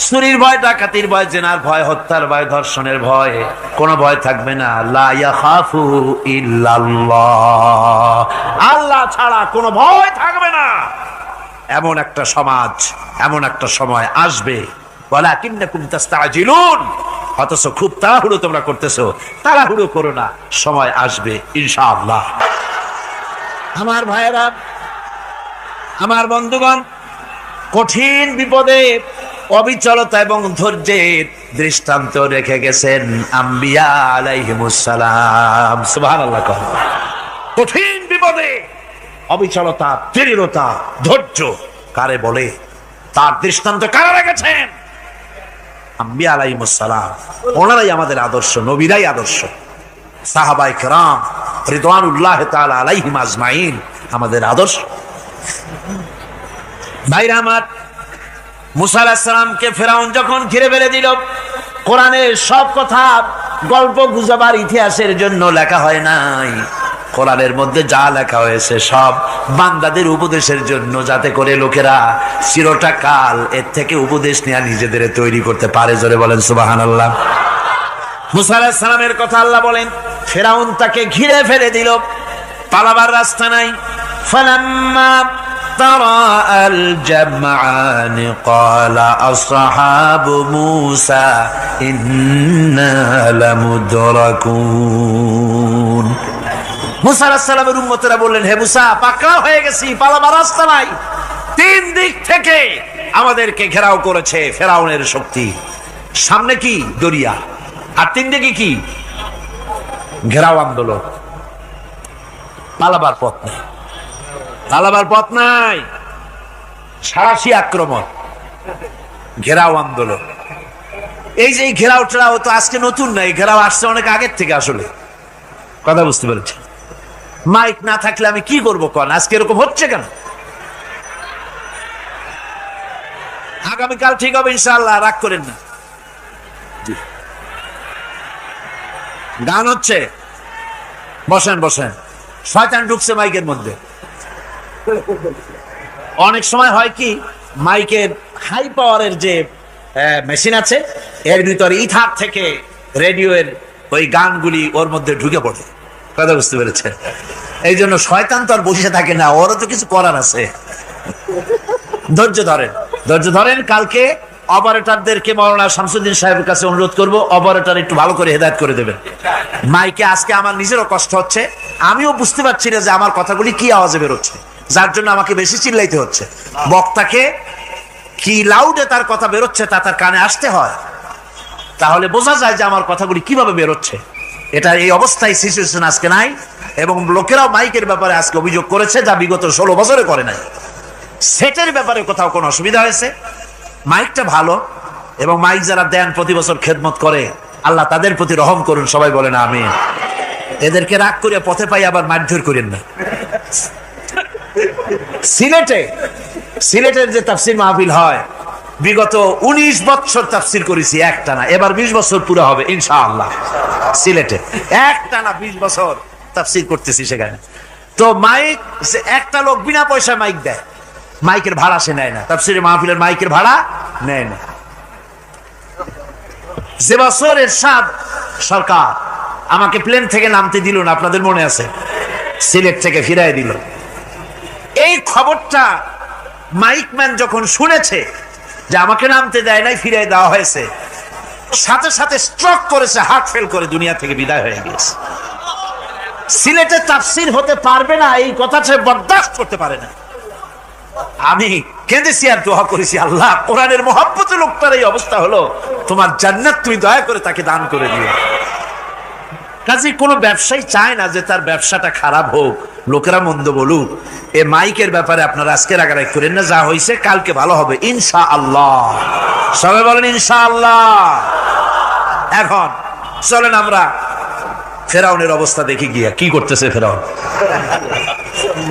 চুরির ভয়, ডাকাতির ভয়, জেনার ভয়, হত্যার ভয়, ধর্ষণের ভয়, কোনো ভয় থাকবে না। লা ইয়াখাফু ইল্লাল্লাহ, আল্লাহ ছাড়া কোনো ভয় থাকবে না। এমন একটা সমাজ, এমন একটা সময় আসবে। ওয়ালাকিন্নাকুম তাস্তাজিলুন, অথচ খুব তাড়াহুড়ো তোমরা করতেছো। তাড়াহুড়ো করো না, সময় আসবে ইনশাআল্লাহ। আমার ভাইয়েরা, আমার বন্ধুগণ, কঠিন বিপদে অবিচলতা এবং ধৈর্যের দৃষ্টান্ত রেখে গেছেন আম্বিয়া আলাইহিমুস সালাম। সুবহানাল্লাহ। কঠিন বিপদে অবিচলতা, দৃঢ়তা, ধৈর্য কারে বলে, তার দৃষ্টান্ত কারা রেখেছেন? আম্বিয়া আলাইহিমুস সালাম। ওনারাই আমাদের আদর্শ, নবীরাই আদর্শ। সাহাবায়ে কেরাম রিদওয়ানুল্লাহ তাআলা আলাইহিম আজমাইন আমাদের আদর্শ। ভাইরা আমার, মুসা আলাইহিস সালামকে ফেরাউন যখন ঘিরে ফেলে দিল, কোরআনের সব কথা গল্প গুজবার ইতিহাসের জন্য লেখা হয় নাই। কোরআনের মধ্যে যা লেখা হয়েছে সব বান্দাদের উপদেশের জন্য, যাতে করে লোকেরা চিরটা কাল এর থেকে উপদেশ নেওয়া নিজেদের তৈরি করতে পারে। জোরে বলেন সুবহানাল্লাহ। মুসা আলাইহিস সালামের কথা আল্লাহ বলেন, ফেরাউন তাকে ঘিরে ফেলে দিল, পালাবার রাস্তা নাই। ফালাম্মা ترى الجمعان قال أصحاب موسى إنا لمدركون। মুসা আলাইহিস সালামের উম্মতেরা বললেন, হে মুসা, পাকড়াও হয়ে গেছি, পালাবার রাস্তা নাই। তিন দিক থেকে আমাদেরকে ঘেরাও করেছে ফেরাউনের শক্তি। সামনে কি? দরিয়া, আর তিন দিকে কি? ঘেরাও আন্দোলন। পালাবার পথ নেই, পালাবার পথ নাই। সারাশি আক্রমণ, ঘেরাও আন্দোলন। এই যে ঘেরাও টেরাও তো আজকে নতুন নাই, ঘেরাও আসছে অনেক আগের থেকে। আসলে কথা বুঝতে পেরেছি। মাইক না থাকলে আমি কি করবো কোন? আজকে এরকম হচ্ছে কেন? আগামীকাল ঠিক হবে ইনশাআল্লাহ, রাগ করেন না। গান হচ্ছে, বসেন বসেন। শয়তান ঢুকছে মাইকের মধ্যে। অনেক সময় হয় কি, মাইকের হাই পাওয়ারের যে মেশিন আছে, এর ভিতরে ইথার থেকে রেডিওর ওই গানগুলি ওর মধ্যে ঢুকে পড়ে। কথা বুঝতে পেরেছে? এই জন্য শয়তান তো আর বসে থাকে না, ওরও তো কিছু করার আছে। ধৈর্য ধরেন, ধৈর্য ধরেন। কালকে অপারেটরদেরকে মাওলানা শামসুদ্দিন সাহেবের কাছে অনুরোধ করব, অপারেটর একটু ভালো করে হেদায়েত করে দেবেন। মাইকে আজকে আমার নিজেরও কষ্ট হচ্ছে, আমিও বুঝতে পারছি না যে আমার কথাগুলি কি আওয়াজে বেরোচ্ছে, যার জন্য আমাকে বেশি চিল্লাইতে হচ্ছে। বক্তাকে কি লাউডে তার কথা বেরোচ্ছে তা তার কানে আসতে হয়, তাহলে বোঝা যায় যে আমার কথাগুলি কিভাবে বেরোচ্ছে। এটা এই অবস্থায় সিচুয়েশন আজকে নাই, এবং লোকেরাও মাইকের ব্যাপারে আজকে অভিযোগ করেছে, যা বিগত 16 বছরে করে নাই। সেটের ব্যাপারে কোথাও কোনো অসুবিধা হয়েছে? মাইকটা ভালো, এবং মাইক যারা দেন প্রতি বছর খেদমত করে, আল্লাহ তাদের প্রতি রহম করুন। সবাই বলেন আমিন। এদেরকে রাগ করে পথে পাই আবার মারধর করেন না। সিলেটের যে তাফসির মাহফিল হয়, বিগত 19 বছর তাফসির করেছি একটানা, এবার 20 বছর পুরো হবে ইনশাআল্লাহ। সিলেটে একটানা 20 বছর তাফসির করতেছি সেখানে। তো মাইক, একটা লোক বিনা পয়সায় মাইক দেয়, মাইকের ভাড়া সে নেয় না। তাফসিরের মাহফিলের মাইকের ভাড়া নেয় না। যে বছর এরশাদ সরকার আমাকে প্লেন থেকে নামতে দিল না, আপনাদের মনে আছে? সিলেট থেকে ফিরাই দিল। এই খবরটা মাইকম্যান যখন শুনেছে যে আমাকে নামতে দেয় নাই, ফিরাই দেওয়া হয়েছে, সাথে সাথে স্ট্রোক করেছে, হার্ট ফেল করে দুনিয়া থেকে বিদায় হয়ে গেছে। সিলেটে তাফসির হতে পারবে না, এই কথা সে বরদাস্ত করতে পারে না। আমি কেঁদেছি আর দোয়া করেছি, আল্লাহ, কোরআনের মহব্বতে লোকটার এই অবস্থা হলো, তোমার জান্নাত তুমি দয়া করে তাকে দান করে দিও। কাজে কোনো ব্যবসায়ী চায় না যে তার ব্যবসাটা খারাপ হোক, লোকেরা মন্দ বলুক। এ মাইকের ব্যাপারে আপনারা আজকে রাগারাগ করেন না, যা হয়েছে কালকে ভালো হবে ইনশাআল্লাহ। সবাই বলেন ইনশাআল্লাহ। এখন চলেন আমরা ফেরাউনের অবস্থা দেখি গিয়া কি করতেছে ফেরাউন।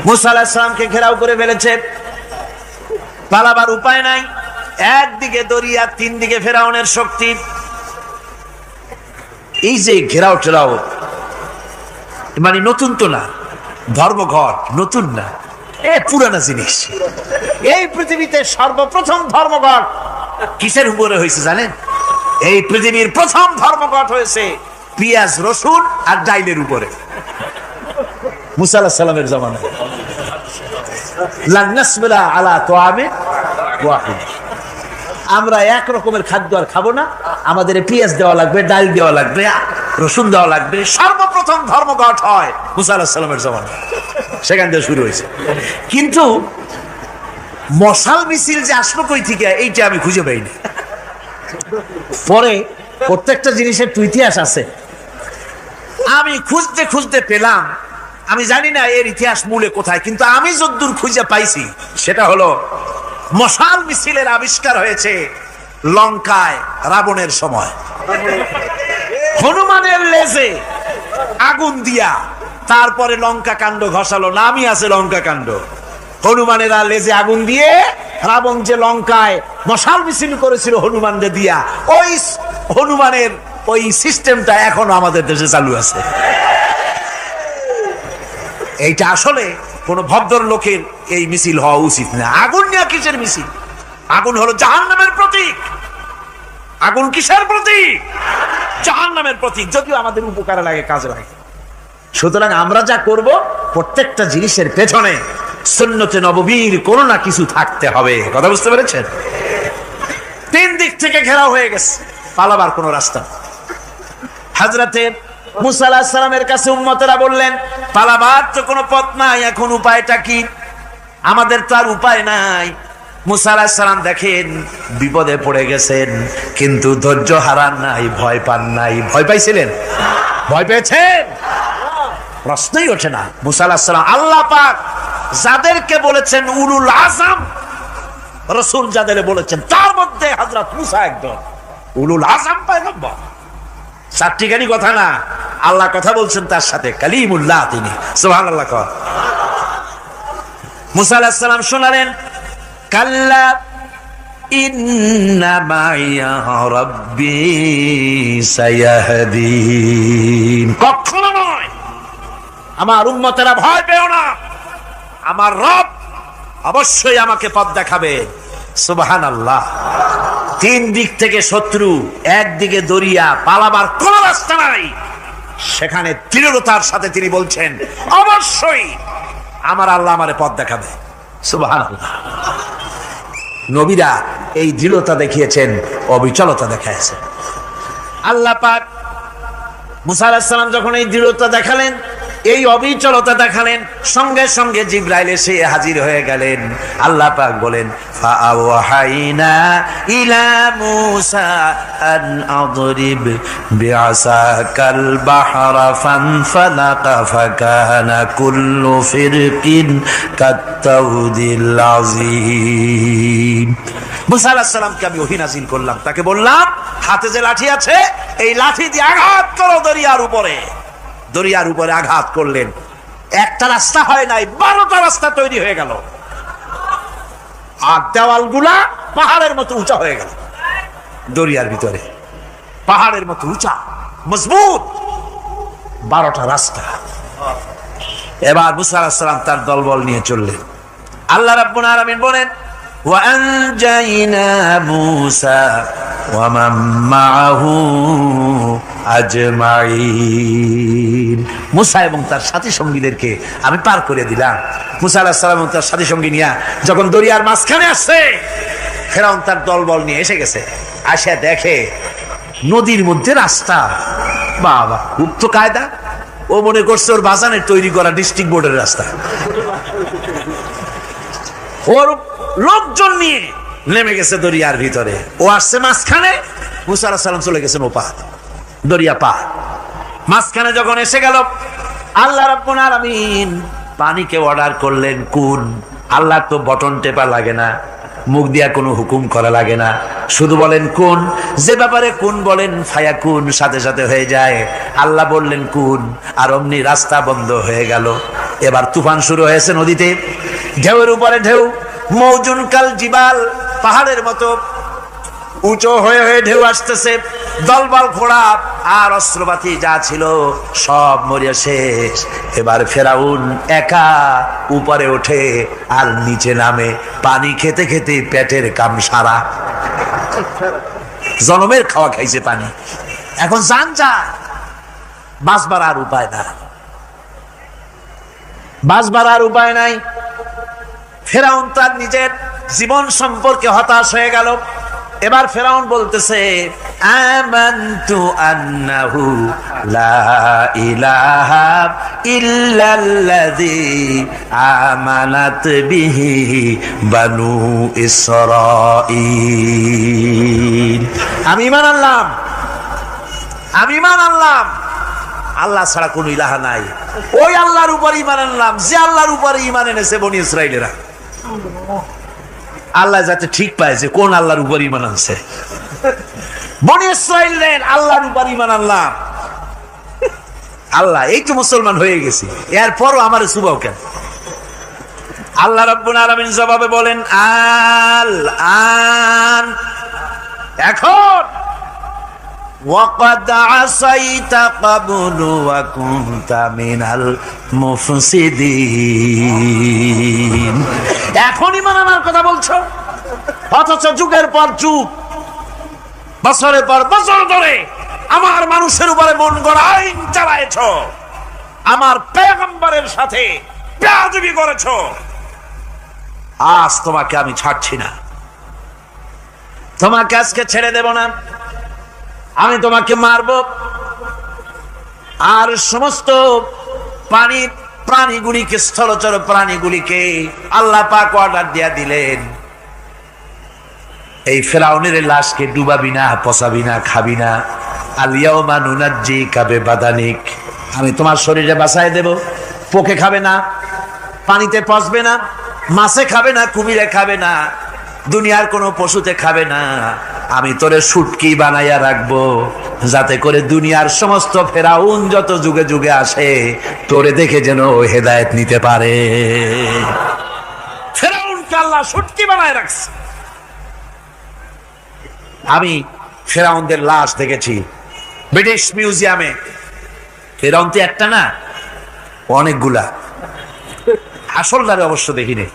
মুসা আলাইহিস সালামকে ঘেরাও করে ফেলেছে, পালাবার উপায় নাই। একদিকে দরিয়া, তিন দিকে ফেরাউনের শক্তি। এই যে ঘেরাও টেরাও মানে নতুন তো না, ধর্মঘট নতুন না, এ পুরানা জিনিস। এই পৃথিবীতে সর্বপ্রথম ধর্মঘট কিসের উপরে হয়েছে জানেন? এই পৃথিবীর প্রথম ধর্মঘট হয়েছে পেঁয়াজ, রসুন আর ডাইলের উপরে, মুসা আলাইহিস সালামের জামানায়। লান নাসবিরা আলা তুআমিন ওয়াহিদ। আমরা এক রকমের খাদ্য আর খাবো না, আমাদের পেঁয়াজ দেওয়া লাগবে, ডাল দেওয়া লাগবে, রসুন দেওয়া লাগবে। সর্বপ্রথম ধর্মঘট হয় মুসা আলাইহিস সালামের জমানায়, সেখান থেকে শুরু হয়েছে। কিন্তু মশাল মিছিল যে আসলো কই থেকে, এইটা আমি খুঁজে পাইনি। পরে প্রত্যেকটা জিনিসের তো ইতিহাস আছে, আমি খুঁজতে খুঁজতে পেলাম। আমি জানি না এর ইতিহাস মূলে কোথায়, কিন্তু আমি যদ্দূর খুঁজে পাইছি সেটা হলো মশাল মিছিলের আবিষ্কার হয়েছে লঙ্কায় রাবণের সময়। হনুমানের লেজে আগুন দিয়া তারপরে লঙ্কা কাণ্ড ঘষালো, নামই আছে লঙ্কা কাণ্ড। হনুমানেরা লেজে আগুন দিয়ে রাবণ যে লঙ্কায় মশাল মিছিল করেছিল হনুমানদের দিয়া, ওই হনুমানের ওই সিস্টেমটা এখনো আমাদের দেশে চালু আছে। এইটা আসলে কোন ভদ্রলোকের এই মিছিল হওয়া উচিত না। আগুন নিয়ে কিসের মিছিল? আগুন হলো জাহান্নামের প্রতীক। আগুন কিসের প্রতীক? জাহান্নামের প্রতীক। যদিও আমাদের উপকারে লাগে, কাজে লাগে। সুতরাং আমরা যা করব, প্রত্যেকটা জিনিসের পেছনে সুন্নতে নববীর কোনো না কিছু থাকতে হবে। কথা বুঝতে পেরেছেন? 3 দিক থেকে ঘেরাও হয়ে গেছে, পালাবার কোনো রাস্তা। হযরতে মুসা আলাইহিস সালামের কাছে উম্মতেরা বললেন, পালাবার তো কোনো পথ নাই, এখন উপায়টা কি? আমাদের তো আর উপায় নাই। মুসা আলাইহিস সালাম দেখেন বিপদে পড়ে গেছেন, কিন্তু ধৈর্য হারান নাই, ভয় পান নাই। ভয় পাইছিলেন? ভয় পেয়েছেন? প্রশ্নই ওঠে না। মুসা আলাইহিস সালাম আল্লাহ পাক যাদেরকে বলেছেন উলুল আযম রাসূল, যাদের বলেছেন তার মধ্যে হযরত মুসা একজন উলুল আযম পয়গম্বর। চারটিখানি কথা না, আল্লাহ কথা বলছেন তার সাথে, কালিমুল্লাহ তিনি। সুবহানাল্লাহ। মুসা আলাইহিস সালাম শোনালেন, কাল্লা ইন্না মাইয়া রাব্বি সায়াহদিন। কখনো নয়, আমার উম্মতেরা ভয় পেও না, আমার রব অবশ্যই আমাকে পথ দেখাবে। সুবহানাল্লাহ। 3 দিক থেকে শত্রু, একদিকে দরিয়া, পালাবার কোন রাস্তা নাই। সেখানে দৃঢ়তার সাথে তিনি বলছেন, অবশ্যই আমার আল্লাহ আমারে পথ দেখাবে। সুবহানাল্লাহ। নবীরা এই দৃঢ়তা দেখিয়েছেন, অবিচলতা দেখাইছেন। আল্লাহ পাক মুসা আলাইহিস সালাম যখন এই দৃঢ়তা দেখালেন, এই অবিচলতা দেখালেন, সঙ্গে সঙ্গে জিবরাইল এসে হাজির হয়ে গেলেন। আল্লাহ পাক বলেন, ফাআওহাইনা ইলা মূসা আন আদরিব বিআসাকাল বাহরা ফানফালাকা ফাকানা কুল্লু ফিরকিন কাত্তাউদিল আযীম। মূসা আলাইহিস সালামকে আমি ওহী নাযিল করলাম, তাকে বললাম হাতে যে লাঠি আছে, এই লাঠি দিয়ে আঘাত করো দরিয়ার উপরে। দরিয়ার উপরে আঘাত করলেন, একটা রাস্তা হয় নাই, 12টা রাস্তা তৈরি হয়ে গেল। আর দেওয়ালগুলা পাহাড়ের মতো উঁচা হয়ে গেল। দরিয়ার ভিতরে পাহাড়ের মতো উঁচা, মজবুত 12টা রাস্তা। এবার মুসা আলাইহিস সালাম তার দলবল নিয়ে চললেন। আল্লাহ রাব্বুল আলামিন বলেন, ওয়া আনজাইনা মূসা ওয়া মান মাআহু আজমাইন। মুসা এবং তার সাথী সঙ্গীদেরকে আমি পার করে দিলাম। মুসা আলাইহিস সালাম এবং তার সাথী সঙ্গী নিয়ে যখন দরিয়ার মাঝখানে আসছে, ফেরাউন তার দলবল নিয়ে এসে গেছে। আসে দেখে নদীর মধ্যে রাস্তা। বাবা, খুব তো কায়দা। ও মনে করছে ওর বাজানের তৈরি করা ডিস্ট্রিক্ট বোর্ডের রাস্তা। ওর লোকজন নিয়ে নেমে গেছে দরিয়ার ভিতরে, ও আসছে মাঝখানে, মুসা আলাইহিস সালাম চলে গেছেন ওপার, দরিয়া পার। মাঝখানে যখন এসে গেল, আল্লাহ রাব্বুল আলামিন পানিকে অর্ডার করলেন কুন। আল্লাহ তো বটন টেপা লাগে না, মুখ দিয়া কোনো হুকুম করা লাগে না, শুধু বলেন কুন। যে ব্যাপারে কুন বলেন ফায়াকুন, সাথে সাথে হয়ে যায়। আল্লাহ বললেন কুন, আর অমনি রাস্তা বন্ধ হয়ে গেল। এবার তুফান শুরু হয়েছে নদীতে, ঢেউয়ের উপরে ঢেউ, মৌজুন কাল জিবাল, পাহাড়ের মতো উঁচু হয়ে হয়ে ঢেউ আসতেছে। দলবল ঘোড়া আর অস্ত্রপাতি যা ছিল সব মরিয়া শেষ। এবার ফেরাউন একা উপরে ওঠে আর নিচে নামে, পানি খেতে খেতে পেটের কাম সারা। জনমের খাওয়া খাইছে পানি, এখন জান যা, বাঁচবার আর উপায় না, বাঁচবার আর উপায় নাই। ফেরাউন তার নিজের জীবন সম্পর্কে হতাশ হয়ে গেল। এবার ফেরাউন বলতেছে আমানতু আন্নাহু লা ইলাহা ইল্লাল্লাযী আমানাত বিহি বানু ইসরাঈল। আমি ঈমান আনলাম, আমি ঈমান আনলাম আল্লাহ ছাড়া কোন ইলাহা নাই। ওই আল্লাহর উপর ঈমান আনলাম যে আল্লাহর উপর ঈমান এনেছে বনি ইসরাঈলেরা। আল্লাহ যাতে ঠিক পায় যে কোন আল্লাহর উপর ঈমান আনছে। বনি ইসরাঈলের আল্লাহর উপর ঈমান আনলাম। আল্লাহ এই তো মুসলমান হয়ে গেছি, এরপরও আমার সুবাও কেন? আল্লাহ রাব্বুল আলামিন জবাবে বলেন আল আন, এখন ওয়াকাদ আসাইতা ক্বাবলু ওয়া কুনতা মিনাল মুফসিদিন। এখন ঈমান আনার কথা বলছো, অথচ যুগের পর যুগ, বছরের পর বছর ধরে আমার মানুষের উপরে মন গড়া আইন চালায়েছো, আমার পয়গম্বরের সাথে বেয়াদবি করেছো। আজ তোমাকে আমি ছাড়ছি না, তোমাকে আজকে ছেড়ে দেব না, আমি তোমাকে মারব। আর সমস্ত প্রাণীগুলিকে, স্থলচর প্রাণীগুলিকে আল্লাহ পাক অর্ডার দিয়া দিলেন, এই ফেরাউনের লাশকে ডুবাবি না, পচাবি না, খাবি না। আল ইয়াউমা নুনাজ্জিকা বিবাদানিক, আমি তোমার শরীরে বাঁচায় দেব। পোকে খাবে না, পানিতে পচবে না, মাছে খাবে না, কুমিরে খাবে না, দুনিয়ার কোনো পশুতে খাবে না। আমি তোরে শুটকি বানাইয়া রাখবো, যাতে করে দুনিয়ার সমস্ত ফেরাউন যত যুগে যুগে আসে তোরে দেখে যেন হেদায়েত নিতে পারে। ফেরাউনকে আল্লাহ শুটকি বানায় রাখছে। আমি ফেরাউনদের লাশ দেখেছি ব্রিটিশ মিউজিয়ামে। ফেরাউন তো একটা না, অনেকগুলা। আসলদারে অবশ্য দেখিনি।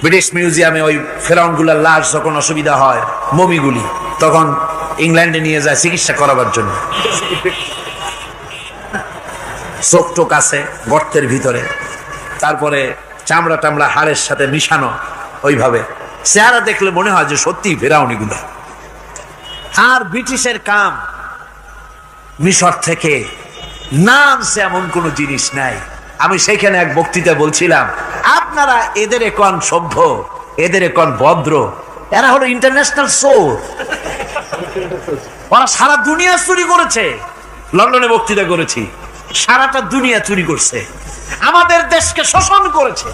ব্রিটিশ মিউজিয়ামে ওই ফেরাউনগুলার লাশ যখন অসুবিধা হয়, মমিগুলি, তখন ইংল্যান্ডে নিয়ে যায় চিকিৎসা করাবার জন্য। চোখ টোক আছে গর্তের ভিতরে, তারপরে চামড়া টামড়া হাড়ের সাথে মিশানো, ওইভাবে চেহারা দেখলে মনে হয় যে সত্যি ফেরাউনিগুলা। আর ব্রিটিশের কাম মিশর থেকে নামছে এমন কোনো জিনিস নাই। আমি সেইখানে এক বক্তৃতা বলছিলাম, আপনারা এদের এখন সভ্য, এদের এখন ভদ্র, এরা হলো ইন্টারন্যাশনাল চোর। ওরা সারা দুনিয়া চুরি করেছে। লন্ডনে বক্তৃতা করেছি, সারাটা দুনিয়া চুরি করছে, আমাদের দেশকে শোষণ করেছে।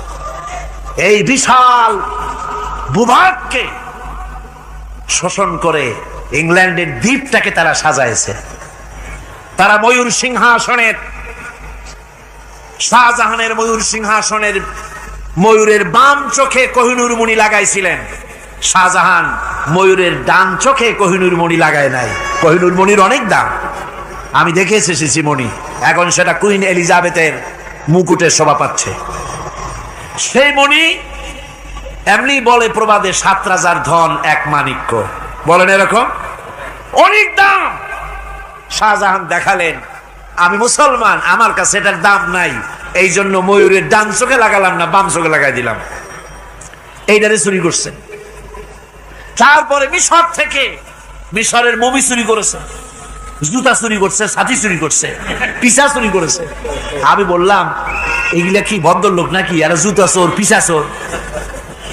এই বিশাল ভূভাগকে শোষণ করে ইংল্যান্ডের দ্বীপটাকে তারা সাজাইছে। তারা ময়ূর সিংহাসনের, শাহজাহানের ময়ূর সিংহাসনের ময়ূরের বাম চোখে কোহিনূর মণি লাগাইছিলেন। শাহজাহান ময়ূরের ডান চোখে কোহিনূর মণি লাগায় নাই। কোহিনূর মণির অনেক দাম, আমি দেখে এসেছি মণি। এখন সেটা কুইন এলিজাবেথের মুকুটে শোভা পাচ্ছে। সেই মণি এমনি বলে প্রবাদে 7 রাজার ধন 1 মাণিক্য, বলেন এরকম অনেক দাম। শাহজাহান দেখালেন, আমি মুসলমান, আমার কাছে এটার দাম নাই, এই জন্য ময়ূরের ডান চোখে লাগালাম না, বাম চোখে লাগাই দিলাম। এইটারে চুরি করছে। তারপরে মিশর থেকে, মিশরের মমি চুরি করেছে, জুতা চুরি করছে, ছাতি চুরি করছে, পিসা চুরি করেছে। আমি বললাম এগুলা কি ভদ্রলোক নাকি? এরা জুতা চোর, পিসা চোর,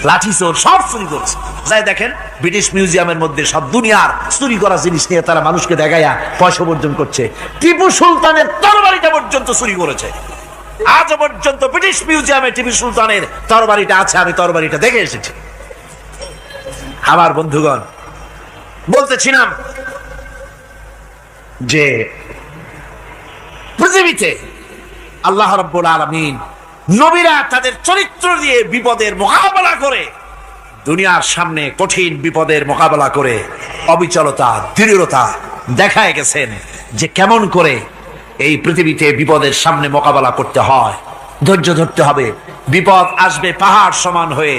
লাঠি চোর, সব চুরি করছে। যাই দেখেন ব্রিটিশ মিউজিয়ামের মধ্যে সব দুনিয়ার চুরি করা জিনিস নিয়ে তারা মানুষকে দেখাইয়া পয়সা অর্জন করছে। টিপু সুলতানের তরবারিটা পর্যন্ত চুরি করেছে। আজ পর্যন্ত ব্রিটিশ মিউজিয়ামে টিপু সুলতানের তরবারিটা আছে, আমি তরবারিটা দেখে এসেছি। আমার বন্ধুগণ, বলতেছিলাম যে পৃথিবীতে আল্লাহ রাব্বুল আলামিন নবীরা তাদের চরিত্র দিয়ে বিপদের মোকাবেলা করে, দুনিয়ার সামনে কঠিন বিপদের মোকাবেলা করে অবিচলতা, দৃঢ়তা দেখায় গেছেন যে কেমন করে এই পৃথিবীতে বিপদের সামনে মোকাবেলা করতে হয়। ধৈর্য ধরতে হবে। বিপদ আসবে পাহাড় সমান হয়ে,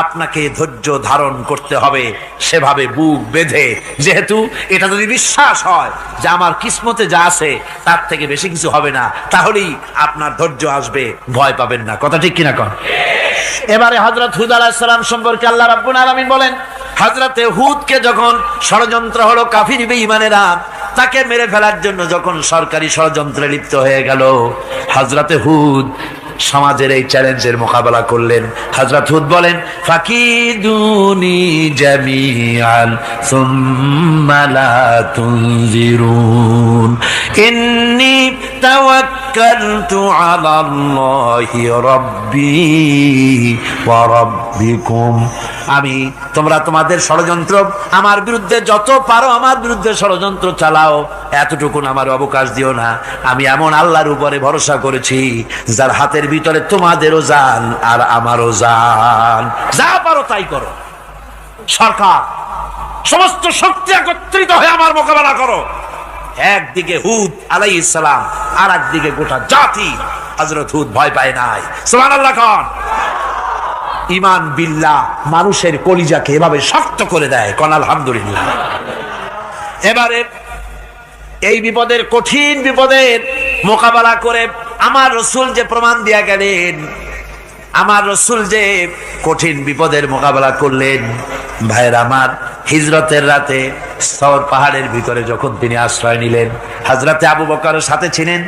আপনাকে ধৈর্য ধারণ করতে হবে সেভাবে বুক বেঁধে। যেহেতু এটা যদি বিশ্বাস হয় যে আমার কিসমতে যা আছে তার থেকে বেশি কিছু হবে না, তাহলেই আপনার ধৈর্য আসবে, ভয় পাবেন না। কথা ঠিক কিনা কন? এবারে হযরত হুদ আলাইহিস সালাম সম্পর্কে আল্লাহ রাব্বুল আলামিন বলেন হযরতে হুদকে যখন ষড়যন্ত্র হলো কাফির বেঈমানেরা তাকে মেরে ফেলার জন্য যখন সরকারি ষড়যন্ত্রে লিপ্ত হয়ে গেল, হযরতে হুদ সমাজের এই চ্যালেঞ্জের মোকাবেলা করলেন। হযরত হুদ বলেন, ফাকিদুনি জামিআন সুম্মা লা তুনজিরুন ইন্নী তাওয়াক্কালতু আলাল্লাহি রাব্বি ওয়া রাব্বিকুম। আমি তোমরা তোমাদের ষড়যন্ত্র আমার বিরুদ্ধে যত পারো আমার বিরুদ্ধে ষড়যন্ত্র চালাও, এতটুকুন আমার অবকাশ দিও না। আমি এমন আল্লাহর উপরে ভরসা করেছি যার হাতের ভিতরে তোমাদেরও জান আর আমারও জান। যা পারো তাই করো। সরকার সমস্ত শক্তি একত্রিত হয়ে আমার মোকাবেলা করো। একদিকে হুদ আলাইহিস সালাম, আর একদিকে গোটা জাতি। হযরত হুদ ভয় পায় নাই। সুবহানাল্লাহ। কোন ঈমান বিল্লাহ মানুষের কলিজাকে এভাবে শক্ত করে দেয়। কোন আলহামদুলিল্লাহ। এবারে এই বিপদের, কঠিন বিপদের মোকাবেলা করে আমার রাসূল যে প্রমাণ দিয়া গেলেন, আমার রাসূল যে কঠিন বিপদের মোকাবেলা করলেন, ভাইরা আমার, হিজরতের রাতে সওর পাহাড়ের ভিতরে যখন তিনি আশ্রয় নিলেন, হযরতে আবু বকরের সাথে ছিলেন।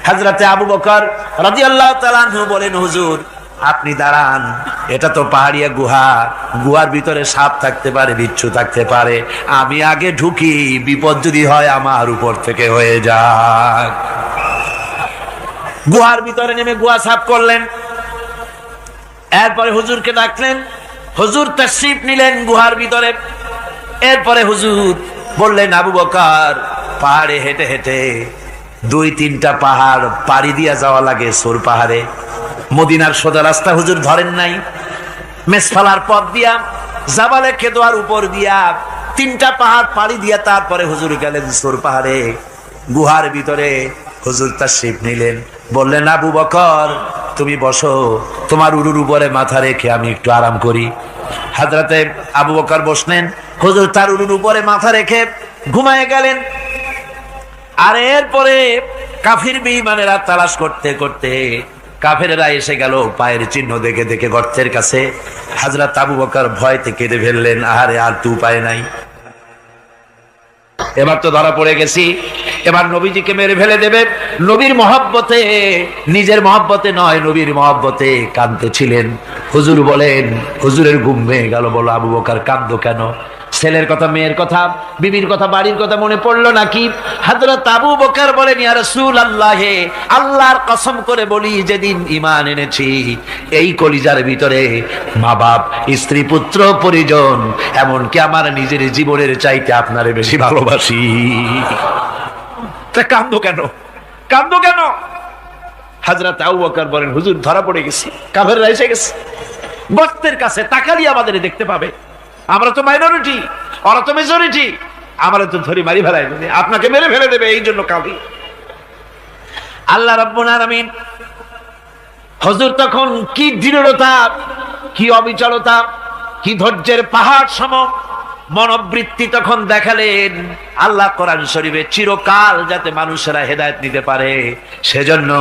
হযরতে আবু বকর রাদিয়াল্লাহু তাআলা আনহু বলেন, হুজুর আপনি দাঁড়ান, এটা তো পাহাড়িয়া গুহা, গুহার ভিতরে সাপ থাকতে পারে, বিচ্ছু থাকতে পারে, আমি আগে ঢুকি, বিপদ যদি হয় আমার উপর থেকে হয়ে যাক। গুহার ভিতরে নেমে গুহা সাফ করলেন। এরপরে হুজুরকে ডাকলেন, হুজুর তাশরীফ নিলেন গুহার ভিতরে। এরপরে হুজুর বললেন, আবু বকর, পাহাড়ে হেঁটে হেঁটে 2-3টা পাহাড় পাড়ি দিয়া যাওয়া লাগে সোর পাহাড়ে। মদিনার সোজা রাস্তা হুজুর ধরেন নাই, মেসফালার পথ দিয়া জাবালে কেদোয়ার উপর দিয়া 3টা পাহাড় পাড়ি দিয়া তারপরে হুজুর গেলেন সোর পাহাড়ে। গুহার ভিতরে হুজুর তাশরীফ নিলেন। বললেন, আবু বকর তুমি বসো, তোমার উরুর উপরে মাথা রেখে আমি একটু আরাম করি। হযরতে আবু বকর বসলেন, হুজুর তার উরুর উপরে মাথা রেখে ঘুমায় গেলেন। আর এরপরে কাফির বেঈমানেরা তালাশ করতে করতে কাফেরেরা এসে গেল পায়ের চিহ্ন দেখে দেখে গর্তের কাছে। হযরত আবু বকর ভয়তে কেঁদে ফেললেন, আহারে আর তো উপায় নাই, এবার তো ধরা পড়ে গেছি, এবার নবীজিকে মেরে ফেলে দেবে। নবীর মহব্বতে, নিজের মহব্বতে নয়, নবীর মহব্বতে কাঁদতেছিলেন। হুজুর বলেন, হুজুরের ঘুম ভেঙে গেল। বলো, আবু বকর কাঁদো কেন? ছেলের কথা, মেয়ের কথা, বিবির কথা, বাড়ির কথা মনে পড়লো নাকি? হযরত আবু বকর বলেন, ইয়া রাসূলুল্লাহ, আল্লাহর কসম করে বলি, যেদিন ঈমান এনেছি এই কলিজার ভিতরে মা বাপ, স্ত্রী, পুত্র, পরিজন, এমনকি আমার নিজের জীবনের চাইতে আপনারে বেশি ভালোবাসি। তা কান্দো কেন? কান্দো কেন? হযরত আবু বকর বলেন, হুজুর ধরা পড়ে গেছি, কাফেররা এসে গেছে, বক্তের কাছে তাকালি আমাদের দেখতে পাবে, আমরা তো মাইনরিটি, ওরা তো মেজরিটি, আমরা তো ধরি মারি ফেলাই দেবে, আপনাকে মেরে ফেলে দেবে, এই জন্য কাঁদি। আল্লাহ রাব্বুল আলামিন, হুজুর তখন কি দৃঢ়তা, কি অবিচলতা, কি ধৈর্যের পাহাড় সম মনোবৃত্তি তখন দেখালেন। আল্লাহ কোরআন শরীফে চিরকাল যাতে মানুষেরা হেদায়েত নিতে পারে সেজন্য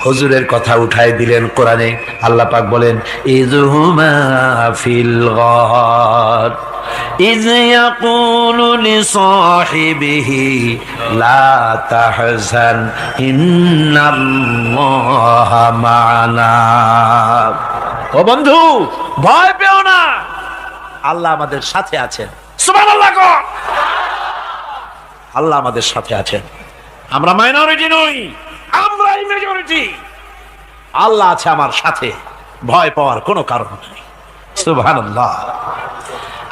হুজুরের কথা উঠাই দিলেন কোরআনে। আল্লাহ পাক বলেন, ইযহুমা ফিল গার ইয ইয়াকুলু লিসাহিবিহি লা তাহজান ইন্নাল্লাহা মা'ানা। ও বন্ধু, ভয় পেও না, আল্লাহ আমাদের সাথে আছেন। সুবহানাল্লাহ। আল্লাহ আমাদের সাথে আছেন। আমরা মাইনরিটি নই, আমরাই মেজরিটি। আল্লাহ আছে আমার সাথে, ভয় পাওয়ার কোনো কারণ নেই। সুবহানাল্লাহ।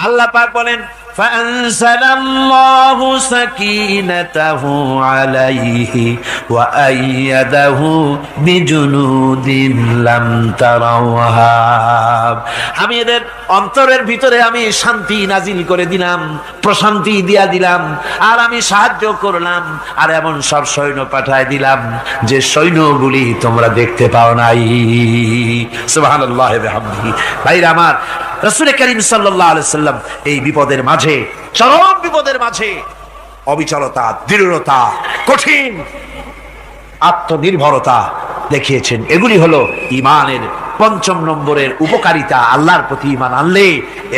আল্লাহ পাক বলেন, ফাআনসালাল্লাহু সাকিনাতাহু আলাইহি ওয়া আইয়াদাহু বিজুনুদিন লাম তারাওহা। আমি এদের অন্তরের ভিতরে আমি শান্তি নাজিল করে দিলাম, প্রশান্তি দিয়া দিলাম, আর আমি সাহায্য করলাম, আর এমন সব সৈন্য পাঠায় দিলাম যে সৈন্যগুলি তোমরা দেখতে পাও নাই। সুবহানাল্লাহ ওয়া বিহামদিহি। ভাইরা আমার, রাসূল করিম সাল্লাল্লাহু আলাইহি সাল্লাম এই বিপদের মাঝে, চরম বিপদের মাঝে অবিচলতা, দৃঢ়তা, কঠিন আত্মনির্ভরতা দেখিয়েছেন। এগুলি হলো ঈমানের পঞ্চম নম্বরের উপকারিতা, আল্লাহর প্রতি ঈমান আনলে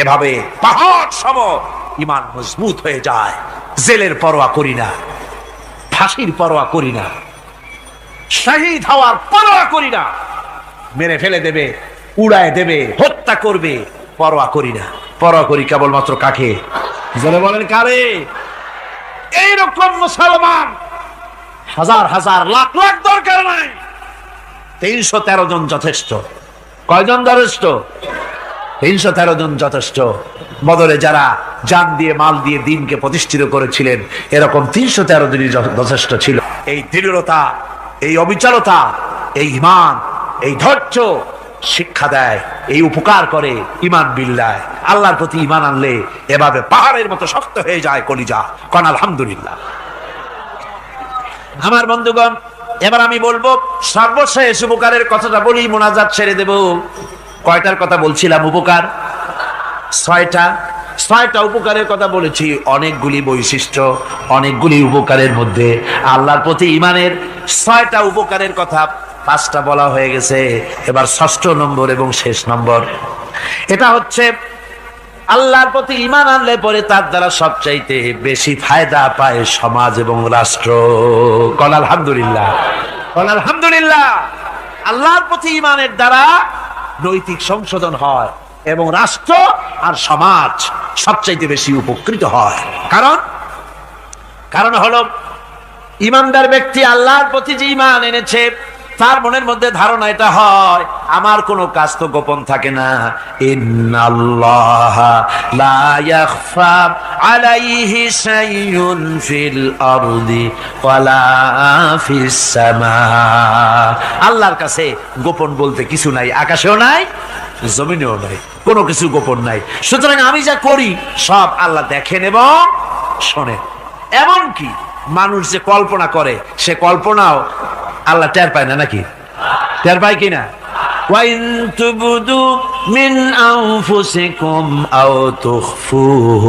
এভাবে পাহাড় সম ঈমান মজবুত হয়ে যায়। জেলের পরোয়া করি না, ফাঁসির পরোয়া করি না, শহীদ হওয়ার পরোয়া করি না, মেরে ফেলে দেবে, উড়ায় দেবে, হত্যা করবে, পরোয়া করি না। পরোয়া করি কেবলমাত্র কাকে? যারা বলেন কারে? এইরকম মুসলমান হাজার হাজার লাখ লাখ দরকার নাই, 313 জন যথেষ্ট। কয়জন যথেষ্ট? 313 জন যথেষ্ট। বদরে যারা জান দিয়ে মাল দিয়ে দিনকে প্রতিষ্ঠিত করেছিলেন, এরকম 313 জনই যথেষ্ট ছিল। এই দৃঢ়তা, এই অবিচলতা, এই ঈমান, এই ধৈর্য শিক্ষা দেয়, এই উপকার করে ঈমান বিল্লাহ। আল্লাহর প্রতি ঈমান আনলে এভাবে পাহাড়ের মতো শক্ত হয়ে যায় কলিজা। কোন আলহামদুলিল্লাহ। আমার বন্ধুগণ, এবার আমি বলবো সর্বশেষ উপকারের কথাটা বলি, মোনাজাত ছেড়ে দেব। কয়টার কথা বলছিলাম? উপকার 6টা উপকারের কথা বলেছি। অনেকগুলি বৈশিষ্ট্য, অনেকগুলি উপকারের মধ্যে আল্লাহর প্রতি ঈমানের 6টা উপকারের কথা 5টা বলা হয়ে গেছে। এবার 6ষ্ঠ নম্বর এবং শেষ নম্বর, এটা হচ্ছে আল্লাহর প্রতি ঈমান আনলে পরে তার দ্বারা সবচাইতে বেশি ফায়দা পায় সমাজ এবং রাষ্ট্র। কোন আলহামদুলিল্লাহ, কোন আলহামদুলিল্লাহ। আল্লাহর প্রতি ঈমানের দ্বারা নৈতিক সংশোধন হয় এবং রাষ্ট্র আর সমাজ সবচাইতে বেশি উপকৃত হয়। কারণ হলো ঈমানদার ব্যক্তি আল্লাহর প্রতি যে ঈমান এনেছে, তার মনের মধ্যে ধারণা এটা হয়, আমার কোনো কাজ তো গোপন থাকে না। ইন্নাল্লাহা লা ইয়াখফা আলাইহি শাইউন ফিল আরদি ওয়ালা ফিস সামা। আল্লাহর কাছে গোপন বলতে কিছু নাই, আকাশেও নাই, জমিনেও নাই, কোনো কিছু গোপন নাই। সুতরাং আমি যা করি সব আল্লাহ দেখেন এবং শোনেন। এমনকি মানুষ যে কল্পনা করে, সে কল্পনাও আল্লাহ টের পায় না, নাকি? টের পায় কিনা? وَإِن تُبْدُوا مِنْ أَنفُسِكُمْ أَوْ تُخْفُوهُ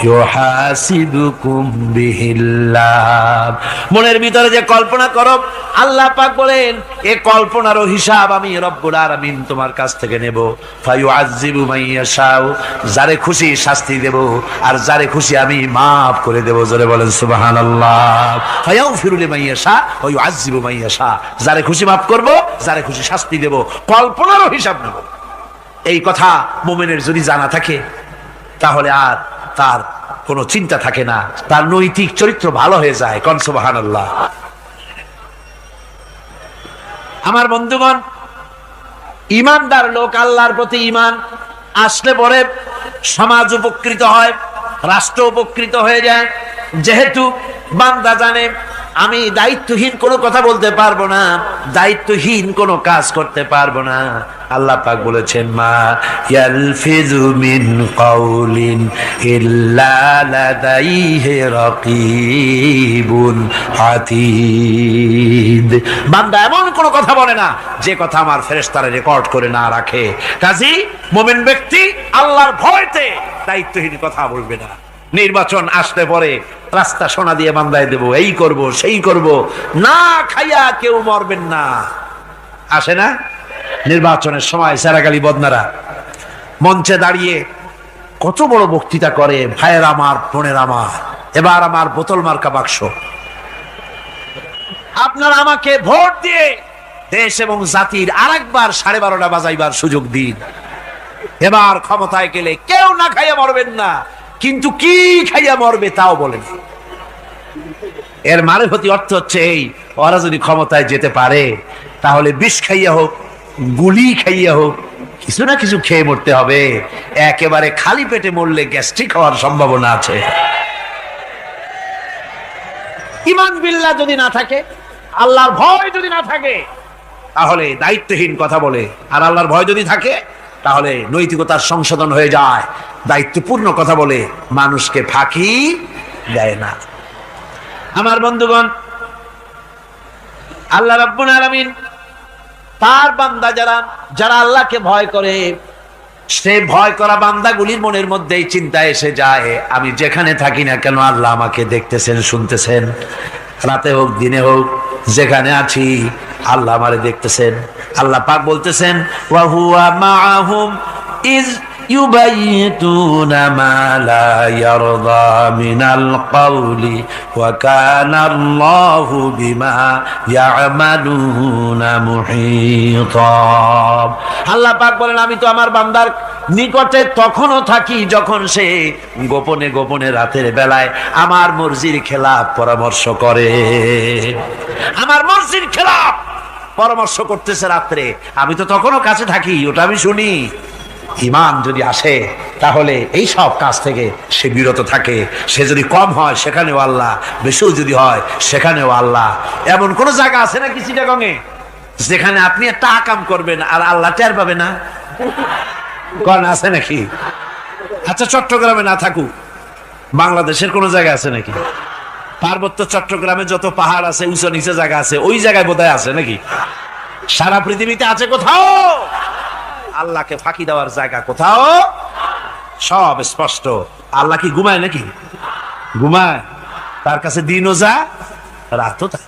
يُحَاسِبْكُم بِهِ اللَّهُ। মনের ভিতরে যে কল্পনা করো, আল্লাহ পাক বলেন এই কল্পনারও হিসাব আমি রব্বুল আলামিন তোমার কাছ থেকে নেব। ফায়ুআযযিবু মান ইয়াশাউ, যারে খুশি শাস্তি দেব, আর যারে খুশি আমি মাফ করে দেব। জোরে বলেন সুবহানাল্লাহ। ফায়াগফিরু লিমান ইয়াশা ওয়া ইউআযযিবু মান ইয়াশা, যারে খুশি মাফ করব, যারে খুশি শাস্তি দেব, কল্পনারও হিসাব নেব। এই কথা মুমিনের যদি জানা থাকে, তাহলে আর তার কোনো চিন্তা থাকে না, তার নৈতিক চরিত্র ভালো হয়ে যায়। কোন সুবহানাল্লাহ। আমার বন্ধুগণ, ঈমানদার লোক, আল্লাহর প্রতি ঈমান আসলে পরে সমাজ উপকৃত হয়, রাষ্ট্র উপকৃত হয়ে যায়। যেহেতু বান্দা জানে আমি দায়িত্বহীন কোনো কথা বলতে পারবো না, দায়িত্বহীন কোনো কাজ করতে পারবো না। আল্লাহ পাক বলেছেন, মা ইয়ালফিযু মিন কাউলিন ইল্লা লাদাইহি রাকীবুন আতীদ। বান্দা এমন কোনো কথা বলে না যে কথা আমার ফেরেশতারা রেকর্ড করে না রাখে। কাজী মুমিন ব্যক্তি আল্লাহর ভয়তে দায়িত্বহীন কথা বলবে না। নির্বাচন আসলে পরে রাস্তা সোনা দিয়ে বান্দায় দেব, এই করব সেই করব, না খাইয়া কেউ মরবেন না। আসে না নির্বাচনের সময় সারাগালি বদনারা মঞ্চে দাঁড়িয়ে কত বড় বক্তৃতা করে, ভাইয়ের আমার, বোনের আমার, এবার আমার বোতল মার্কা বাক্স, আপনারা আমাকে ভোট দিয়ে দেশ এবং জাতির আরেকবার 12:30 বাজাইবার সুযোগ দিন। এবার ক্ষমতায় গেলে কেউ না খাইয়া মরবেন না, কিন্তু কি খাইয়া মরবে তাও বলেন। এর মারফতি অর্থ হচ্ছে এই, ওরা যদি ক্ষমতায় যেতে পারে তাহলে বিষ খাইয়া হোক, গুলি খাইয়া হোক, কিছু না কিছু খেয়ে মরতে হবে। একেবারে খালি পেটে মরলে গ্যাস্ট্রিক হওয়ার সম্ভাবনা আছে। ঈমান বিল্লাহ যদি না থাকে, আল্লাহর ভয় যদি না থাকে, তাহলে দায়িত্বহীন কথা বলে। আর আল্লাহর ভয় যদি থাকে, তাহলে নৈতিকতার সংশোধন হয়ে যায়, দায়িত্বপূর্ণ কথা বলে, মানুষকে ফাঁকি দেয় না। আমার বন্ধুগণ, আল্লাহ রাব্বুল আলামিন তার বান্দা যারা আল্লাহকে ভয় করে, সে ভয় করা বান্দাগুলির মনের মধ্যেই চিন্তা এসে যায়, আমি যেখানে থাকি না কেন আল্লাহ আমাকে দেখতেছেন, শুনতেছেন। রাতে হোক দিনে হোক, যেখানে আছি আল্লাহ আমারে দেখতেছেন। আল্লাহ পাক বলতেছেন ওয়া হুয়া মাআহুম ইজ ইউবাইতুনা মা লা ইয়ারদা মিনাল কওলি ওয়া কানা আল্লাহু বিমা ইয়ামালুনা মুহীতা। আল্লাহ পাক বলেন আমি তো আমার বান্দার নিকটে তখনও থাকি যখন সে গোপনে গোপনে রাতের বেলায় আমার মর্জির খেলাফ পরামর্শ করে। আমার মর্জির খেলাফ পরামর্শ করতেছে রাত্রে, আমি তো তখনও কাছে থাকি, ওটা আমি শুনি। ঈমান যদি আসে তাহলে এই সব কাজ থেকে সে বিরত থাকে। সে যদি কম হয় সেখানেও আল্লাহ, বেশিও যদি হয় সেখানেও আল্লাহ। এমন কোন জায়গা আছে নাকি চিটাগংয়ে যেখানে আপনি একটা আকাম করবেন আর আল্লাহ টের পাবে না? কোন আছে নাকি? আচ্ছা চট্টগ্রামে না থাকুক, বাংলাদেশের কোন জায়গা আছে নাকি? পার্বত্য চট্টগ্রামে যত পাহাড় আছে, উঁচু নিচে জায়গা আছে, ওই জায়গায় বোধহয় আছে নাকি? সারা পৃথিবীতে আছে কোথাও? আল্লাহকে ফাঁকি দেওয়ার জায়গা কোথাও? সব স্পষ্ট। আল্লাহ কি ঘুমায় নাকি? ঘুমায়? তার কাছে দিনও যা রাতও তা,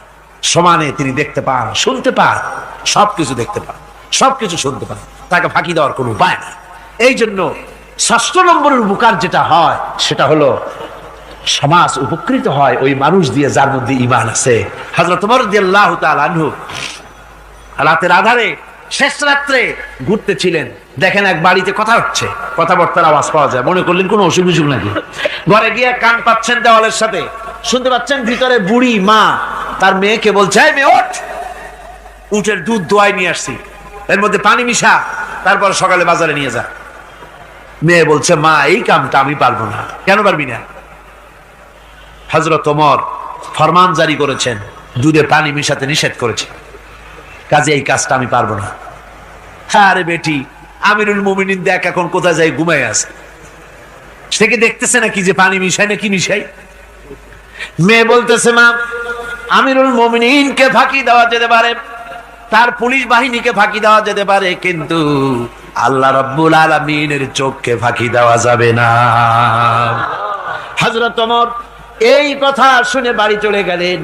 সমানে তিনি দেখতে পান, শুনতে পান, সবকিছু দেখতে পান, সবকিছু শুনতে পান। তাকে ফাঁকি দেওয়ার কোনো উপায় নেই। এই জন্য ৬ষ্ঠ নম্বরের উপকার যেটা হয় সেটা হলো সমাজ উপকৃত হয় ওই মানুষ দিয়ে যার মধ্যে ঈমান আছে। হযরত ওমর রাদিয়াল্লাহু তাআলা আনহু রাতের আধারে শেষ রাত্রে ঘুরতেছিলেন, দেখেন এক বাড়িতে কথা হচ্ছে, কথাবার্তার আওয়াজ পাওয়া যায়। মনে করলেন কোনো অসুখ বিসুখ নাকি? ঘরে গিয়ে কান পাচ্ছেন দেওয়ালের সাথে, শুনতে পাচ্ছেন ভিতরে বুড়ি মা তার মেয়েকে বলছে এই মেয়ে ওঠ, উটের দুধ দোয়াই নিয়ে আসছি, এর মধ্যে পানি মিশা, তারপর সকালে বাজারে নিয়ে যা। মেয়ে বলছে মা এই কামটা আমি পারবো না। কেন পারবি না? হযরত ওমর ফরমান জারি করেছেন, দুধে পানি মিশাতে নিষেধ করেছেন, কাজে এই কাজটা আমি পারবো না। আরে বেটি, আমিরুল মুমিনিন দেখ এখন কোথায় যাই ঘুমায় আছে, সে কি দেখতেছে নাকি যে পানি মিশাই না কি মিশাই? মেয়ে বলতেছে মা আমিরুল মুমিনিনকে ফাঁকি দেওয়া যেতে পারে, তার পুলিশ বাহিনীকে ফাঁকি দেওয়া যেতে পারে, কিন্তু আল্লাহ রাব্বুল আলামিনের চোখকে ফাঁকি দেওয়া যাবে না। হযরত ওমর এই কথা শুনে বাড়ি চলে গেলেন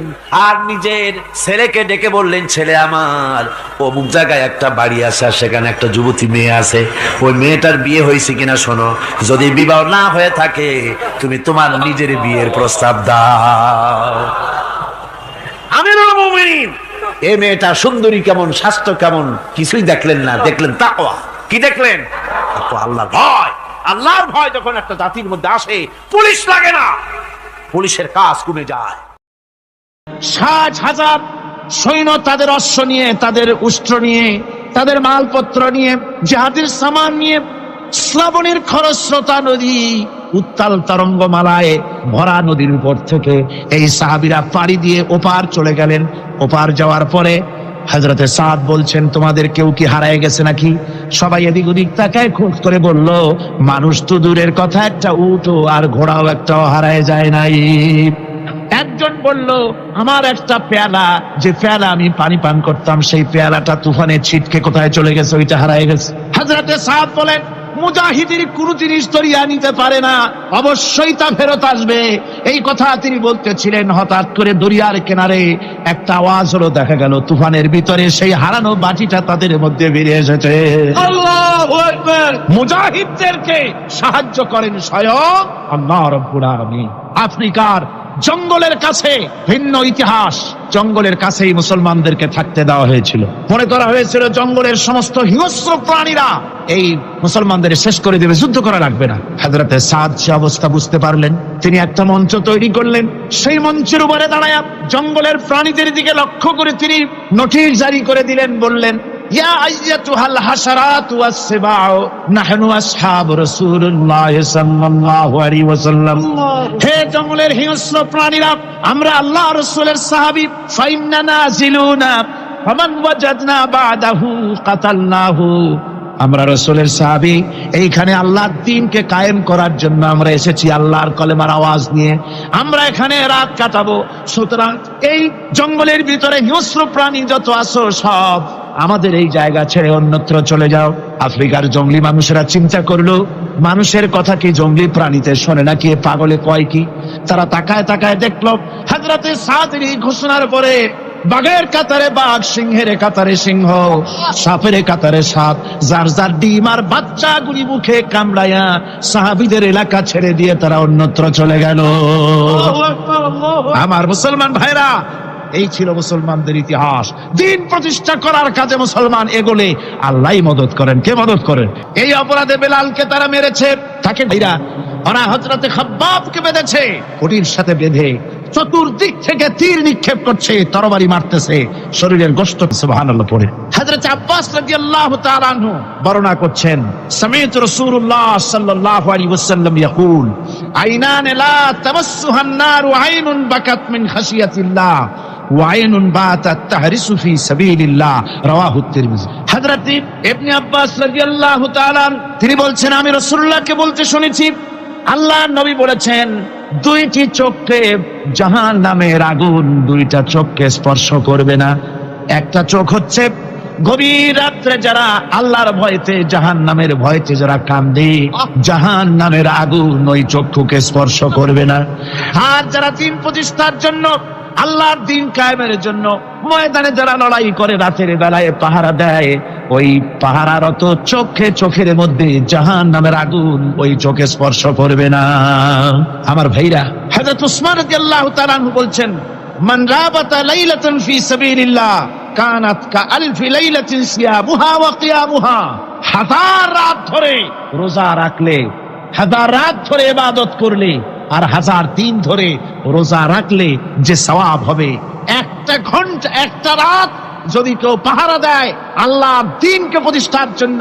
আর নিজের ছেলেকে ডেকে বললেন ছেলে আমার, অমুক জায়গায় একটা বাড়ি আছে, সেখানে একটা যুবতী মেয়ে আছে, ওই মেয়েটার বিয়ে হয়েছে কিনা শোনো, যদি বিবাহ না হয়ে থাকে তুমি তোমার নিজের বিয়ের প্রস্তাব দাও। আমিরুল মুমিনিন এই মেয়েটা সুন্দরী কেমন, স্বাস্থ্য কেমন কিছুই দেখলেন না, দেখলেন তাকওয়া। কি দেখলেন? আল্লাহর ভয়। আল্লাহর ভয় যখন একটা জাতির মধ্যে আসে, পুলিশ লাগে না, পুলিশের কাজ কমে যায়। ৬০,০০০ সৈন্য তাদের অশ্ব নিয়ে, তাদের উষ্ট্র নিয়ে, তাদের মালপত্র নিয়ে, জাহাজের সামান নিয়ে শ্রাবণের খরস্রোতা নদী, উত্তাল তরঙ্গমালায় ভরা নদীর উপর থেকে এই সাহাবীরা পাড়ি দিয়ে ওপার চলে গেলেন। ওপার যাওয়ার পরে হযরতে সাদ বলছেন তোমাদের কেউ কি হারায় গেছে নাকি? সবাই এদিক ওদিক তাকায়, খোঁজ করে বলল মানুষ তো দূরের কথা, একটা উট আর ঘোড়াও একটাও হারায় যায় নাই। একজন বলল আমার একটা পেয়ালা, যে পেয়ালা আমি পানি পান করতাম, সেই পেয়ালাটা তুফানে ছিটকে কোথায় চলে গেছে, ওইটা হারায় গেছে। হযরতে সাদ বলেন মুজাহিদের কোন জিনিস দরিয়া নিতে পারে না, অবশ্যই তা ফেরত আসবে। এই কথা তিনি বলতেছিলেন, হঠাৎ করে দরিয়ার কিনারে একটা আওয়াজ হলো, দেখা গেল তুফানের ভিতরে সেই হারানো বাটিটা তাদের মধ্যে বেরিয়ে এসেছে। আল্লাহু আকবার! মুজাহিদদেরকে সাহায্য করেন স্বয়ং আল্লাহ রাব্বুল আলামিন। আফ্রিকার জঙ্গলের কাছে ভিন্ন ইতিহাস, জঙ্গলের কাছেই মুসলমানদেরকে থাকতে দেওয়া হয়েছিল। মনে করা হয়েছিল জঙ্গলের সমস্ত হিংস্র প্রাণীরা এই মুসলমানদের শেষ করে দেবে, যুদ্ধ করা লাগবে না। হযরতে সাদ সে অবস্থা বুঝতে পারলেন, তিনি একটা মঞ্চ তৈরি করলেন। সেই মঞ্চের উপরে দাঁড়ায় জঙ্গলের প্রাণীদের দিকে লক্ষ্য করে তিনি নোটিশ জারি করে দিলেন, বললেন ইয়া আইয়াতুহাল হাশারাতু ওয়াস-সিবাউ নাহনু আসহাবু রাসূলুল্লাহ সাল্লাল্লাহু আলাইহি ওয়াসাল্লাম। হে জঙ্গলের হিংস্র প্রাণীরা, আমরা আল্লাহ রাসূলের সাহাবী, ফাইন্না নাজিলুনা ফামান ওয়াজাদনা বাদাহু কাতালনাহু। আমরা রাসূলের সাহাবী, এইখানে আল্লাহর দ্বীনকে কায়েম করার জন্য আমরা এসেছি, আল্লাহর কলেমার আওয়াজ নিয়ে আমরা এখানে রাত কাটাবো। সুতরাং এই জঙ্গলের ভিতরে হিংস্র প্রাণী যত আছো সব আমাদের এই জায়গা ছেড়ে অন্যত্র চলে যাও। আফ্রিকার জঙ্গলি মানুষেরা চিন্তা করলো, মানুষের কথা কি জঙ্গলি প্রাণীতে শোনে নাকি, পাগলে কয় কি? তারা তাকায় তাকায় দেখলো হযরতে সাদের এই ঘোষণার পরে বাঘের কাতারে বাঘ, সিংহের কাতারে সিংহ, সাপের কাতারে সাপ, যার যার ডিম আর বাচ্চাগুলি মুখে কামড়ায়া সাহাবীদের এলাকা ছেড়ে দিয়ে তারা অন্যত্র চলে গেল। আমার মুসলমান ভাইরা, এই ছিল মুসলমানদের ইতিহাস। দিন প্রতিষ্ঠা করার কাজে মুসলমান এগোলে আল্লাহই মদত করেন। কে মদত করেন? এই অপরাধে বেলালকে তারা মেরেছে, তাকে ভাইরা ওরা হযরতে খাব্বাবকে বেঁধেছে, কোটির সাথে বেঁধে চতুর্দিক থেকে তীর নিক্ষেপ করছে, তরবারি মারতেছে, শরীরের গোশত সুবহানাল্লাহ পড়ে। হযরত আব্বাস রাদিয়াল্লাহু তাআলা আনহু বর্ণনা করছেন, সামি'তু রাসূলুল্লাহ সাল্লাল্লাহু আলাইহি ওয়াসাল্লাম ইয়াকুল, আইনান লা তামাসসুহান নারু আইনুন বাকাত মিন খাশিয়াতিল্লাহ ওয়া আইনুন বাতাত তাহরিসু ফি সাবিলিল্লাহ, রাওয়াহু তিরমিজি। হযরত ইবনে আব্বাস রাদিয়াল্লাহু তাআলা তিনি বলছেন, আমি রাসূলুল্লাহকে বলতে শুনেছি, আল্লাহর নবী বলেছেন, দুইটি চোখকে জাহান্নামের আগুন দুইটা চোখকে স্পর্শ করবে না। একটা চোখ হচ্ছে গভীর রাত্রে যারা আল্লাহর ভয়তে জাহান্নামের ভয়তে যারা কান্দে, জাহান্নামের আগুন ওই চক্ষুকে স্পর্শ করবে না। আর যারা দিন প্রতিষ্ঠার জন্য, আল্লাহর দিন কায়েমের জন্য ময়দানে যারা লড়াই করে, রাতের বেলায় পাহারা দেয়, ওই পাহারারত চোখের মধ্যে জাহান্নামের আগুন ওই চোখে স্পর্শ করবে না। আমার ভাইরা, হযরত উসমান রাদিয়াল্লাহু তাআলা আনহু বলছেন, মান রাবাতা লাইলাতান ফি সাবিলিল্লাহ কানাত কাআলফি লাইলাতিন সিয়ামুহা ওয়া কিয়ামুহা। হাজার রাত ধরে রোজা রাখলে, হাজার রাত ধরে ইবাদত করলে, আর হাজার দিন ধরে রোজা রাখলে যে সওয়াব হবে, একটা ঘন্টা একটা রাত যদি কেউ পাহারা দেয় আল্লাহর দ্বীনকে প্রতিষ্ঠার জন্য,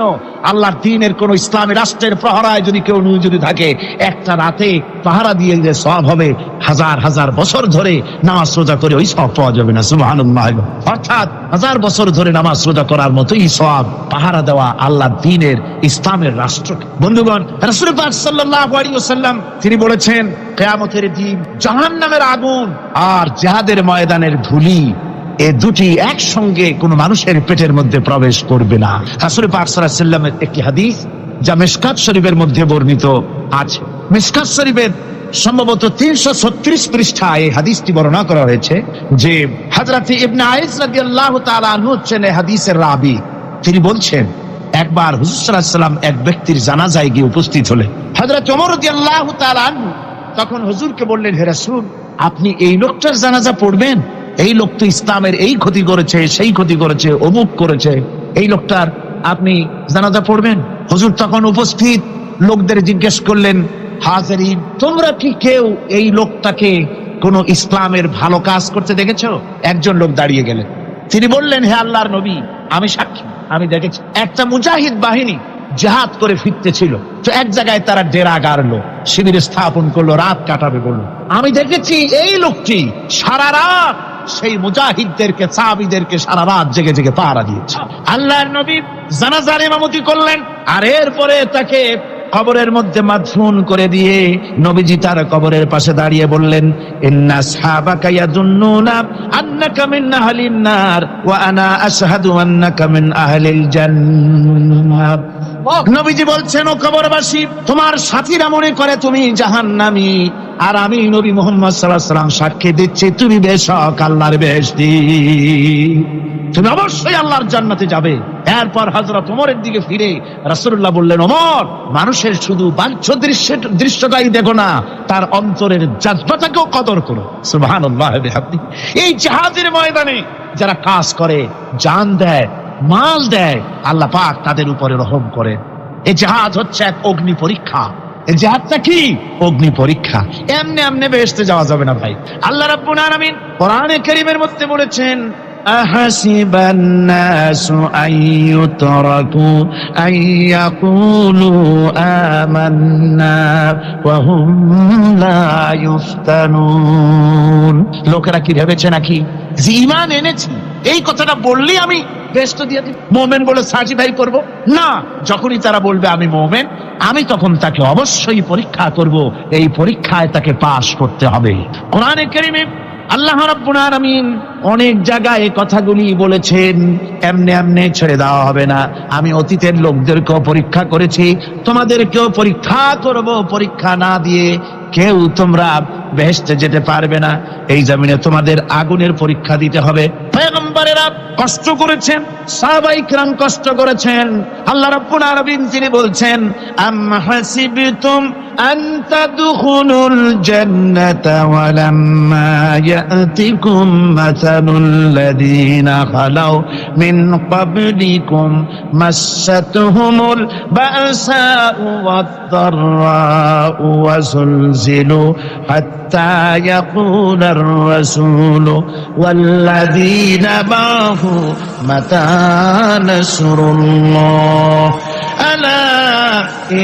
আল্লাহর দ্বীনের কোন ইসলামী রাষ্ট্রের প্রহরায় যদি কেউ যদি থাকে, একটা রাতে পাহারা দিয়ে যে সওয়াব হবে, হাজার হাজার বছর ধরে নামাজ রোজা করে ওই সওয়াব পাওয়া যাবে না। সুবহানাল্লাহ। অর্থাৎ হাজার বছর ধরে নামাজ রোজা করার মতোই সওয়াব পাহারা দেওয়া আল্লাহর দ্বীনের ইসলামের রাষ্ট্রকে। বন্ধুগণ, রাসূল পাক সাল্লাল্লাহু আলাইহি ওয়াসাল্লাম তিনি বলেছেন, কিয়ামতের দিন জাহান্নামের আগুন আর জিহাদের ময়দানের ধুলি, এই দুটি একসঙ্গে কোন মানুষের পেটের মধ্যে প্রবেশ করবে না। রাসূল পাক সাল্লাল্লাহু আলাইহি ওয়াসাল্লামের একটি হাদিস যা মিশকাত শরীফের মধ্যে বর্ণিত আছে। মিশকাত শরীফের সম্ভবত 336 পৃষ্ঠায় এই হাদিসটি বর্ণনা করা হয়েছে যে হযরত ইবনে আইস রাদিয়াল্লাহু তাআলা আনহু হচ্ছেন এই হাদিসের রাবী। তিনি বলছেন, একবার হুজুর সাল্লাল্লাহু আলাইহি ওয়াসাল্লাম এক ব্যক্তির জানাজায় গিয়ে উপস্থিত হলেন। হযরত ওমর রাদিয়াল্লাহু তাআলা আনহু তখন হুজুরকে বললেন, হে রাসূল, আপনি এই লোকটার জানাজা পড়বেন? এই লোক তো ইসলামের এই ক্ষতি করেছে, সেই ক্ষতি করেছে, অমুক করেছে, এই লোকটার আপনি জানাজা পড়বেন? হুজুর তখন উপস্থিত লোকদের জিজ্ঞেস করলেন, হাজিরিন, তোমরা কি কেউ এই লোকটাকে কোন ইসলামের ভালো কাজ করতে দেখেছো? একজন লোক দাঁড়িয়ে গেলেন, তিনি বললেন, হে আল্লাহর নবী, আমি সাক্ষী, আমি দেখেছি একটা মুজাহিদ বাহিনী জিহাদ করে ফিরতেছিল, তো এক জায়গায় তারা ডেরা গাড়লো, শিবির স্থাপন করলো, রাত কাটাবে বললো। আমি দেখেছি এই লোকটি সারা রাত সেই মুজাহিদদেরকে, সাহাবীদেরকে সারা রাত জেগে জেগে পাহারা দিয়েছে। আল্লাহর নবী জানাজার ইমামতি করলেন, আর এরপরে তাকে কবরের মধ্যে মাদফুন করে দিয়ে নবীজি তার কবরের পাশে দাঁড়িয়ে বললেন, ইন্না আসহাবাকা ইয়াযুন্নুনা আন্নাকা মিন আহলিন নার ওয়া আনা আশহাদু আন্নাকা মিন আহলিল জান্নাহ। নবীজি বলছেন, ও কবরবাসী, তোমার সাথীরা মনে করে তুমি জাহান্নামী, আর আমি নবী মুহাম্মদ সাল্লাল্লাহু আলাইহি ওয়াসাল্লাম সাক্ষী দিচ্ছি তুমি বেশক আল্লাহর বেহেশতি, তুমি অবশ্যই আল্লাহর জান্নাতে যাবে। এরপর হযরত ওমরের দিকে ফিরে রাসূলুল্লাহ বললেন, ওমর, মানুষের শুধু বাহ্য দৃশ্যটাই দেখো না, তার অন্তরের জাযবাটাকেও কদর করো। সুবহানাল্লাহ বিহামদিহি। এই জিহাদের ময়দানে যারা কাজ করে, জান দেয়, মাল দেয়, আল্লাহ পাক তাদের উপরে রহম করেন। এই জিহাদ হচ্ছে এক অগ্নি পরীক্ষা। এই জিহাদটা কি? অগ্নি পরীক্ষা। এমনি এমনি বেহেশতে যাওয়া যাবে না ভাই। আল্লাহ রাব্বুল আলামিন কোরআনে কারীমের মধ্যে বলেছেন, আহাসিবান নাসু আইয়ুতরাকু আইয়াকুলু আমান্না ওয়া হুম লা ইফতানুন। লোকেরা কি ভেবেছে নাকি যে ঈমান এনেছি, এই কথাটা বললেই আমি বেহেশত দিয়ে দিব, মুমিন বলে সার্টিফাই করব? না, যখনই তারা বলবে আমি মুমিন, আমি তখন তাকে অবশ্যই পরীক্ষা করব। এই পরীক্ষায় তাকে পাশ করতে হবে। কোরআনে কারীমে আল্লাহ রাব্বুল আলামিন অনেক জায়গায় এই কথাগুলি বলেছেন, এমনি এমনি ছেড়ে দেওয়া হবে না। আমি অতীতের লোকদেরকেও পরীক্ষা করেছি, তোমাদেরকেও পরীক্ষা করব। পরীক্ষা না দিয়ে কেউ তোমরা বেহেশতে যেতে পারবে না, এই জমিনে তোমাদের আগুনের পরীক্ষা দিতে হবে। পয়গম্বরেরা কষ্ট করেছেন, সাহাবায়ে কিরাম কষ্ট করেছেন। আল্লাহ রাব্বুল আলামিন তিনি বলছেন, আম হাসিবতুম আন তাদখুলুল জান্নাতা ওয়া লাম্মা ইয়াতিকুম মাসালুল লাযীনা খালাউ মিন ক্বাবলিকুম মাসাতুহুমুল বাসাউ ওয়াদ-দাররাউ ওয়া যুলজিলু হাত্তা ইয়াকুলার রাসূলু ওয়াল্লাযীনা মা'হু মাতা নাসরুল্লাহ আলা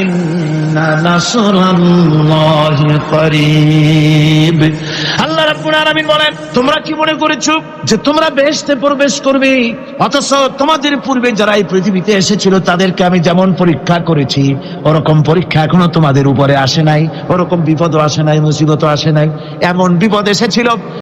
ইন্না নাসরাল্লাহি করিব। আল্লাহ রাব্বুল আলামিন বলেন, তোমরা কি মনে করেছো যে তোমরা বেহেশতে প্রবেশ করবে, অথচ তোমাদের পূর্বে যারা এই পৃথিবীতে এসেছিল তাদেরকে আমি যেমন পরীক্ষা করেছি ওরকম পরীক্ষা এখনো তোমাদের উপরে আসে নাই, ওরকম বিপদও আসে নাই, মুসিবতও আসে নাই। এমন বিপদ এসেছিল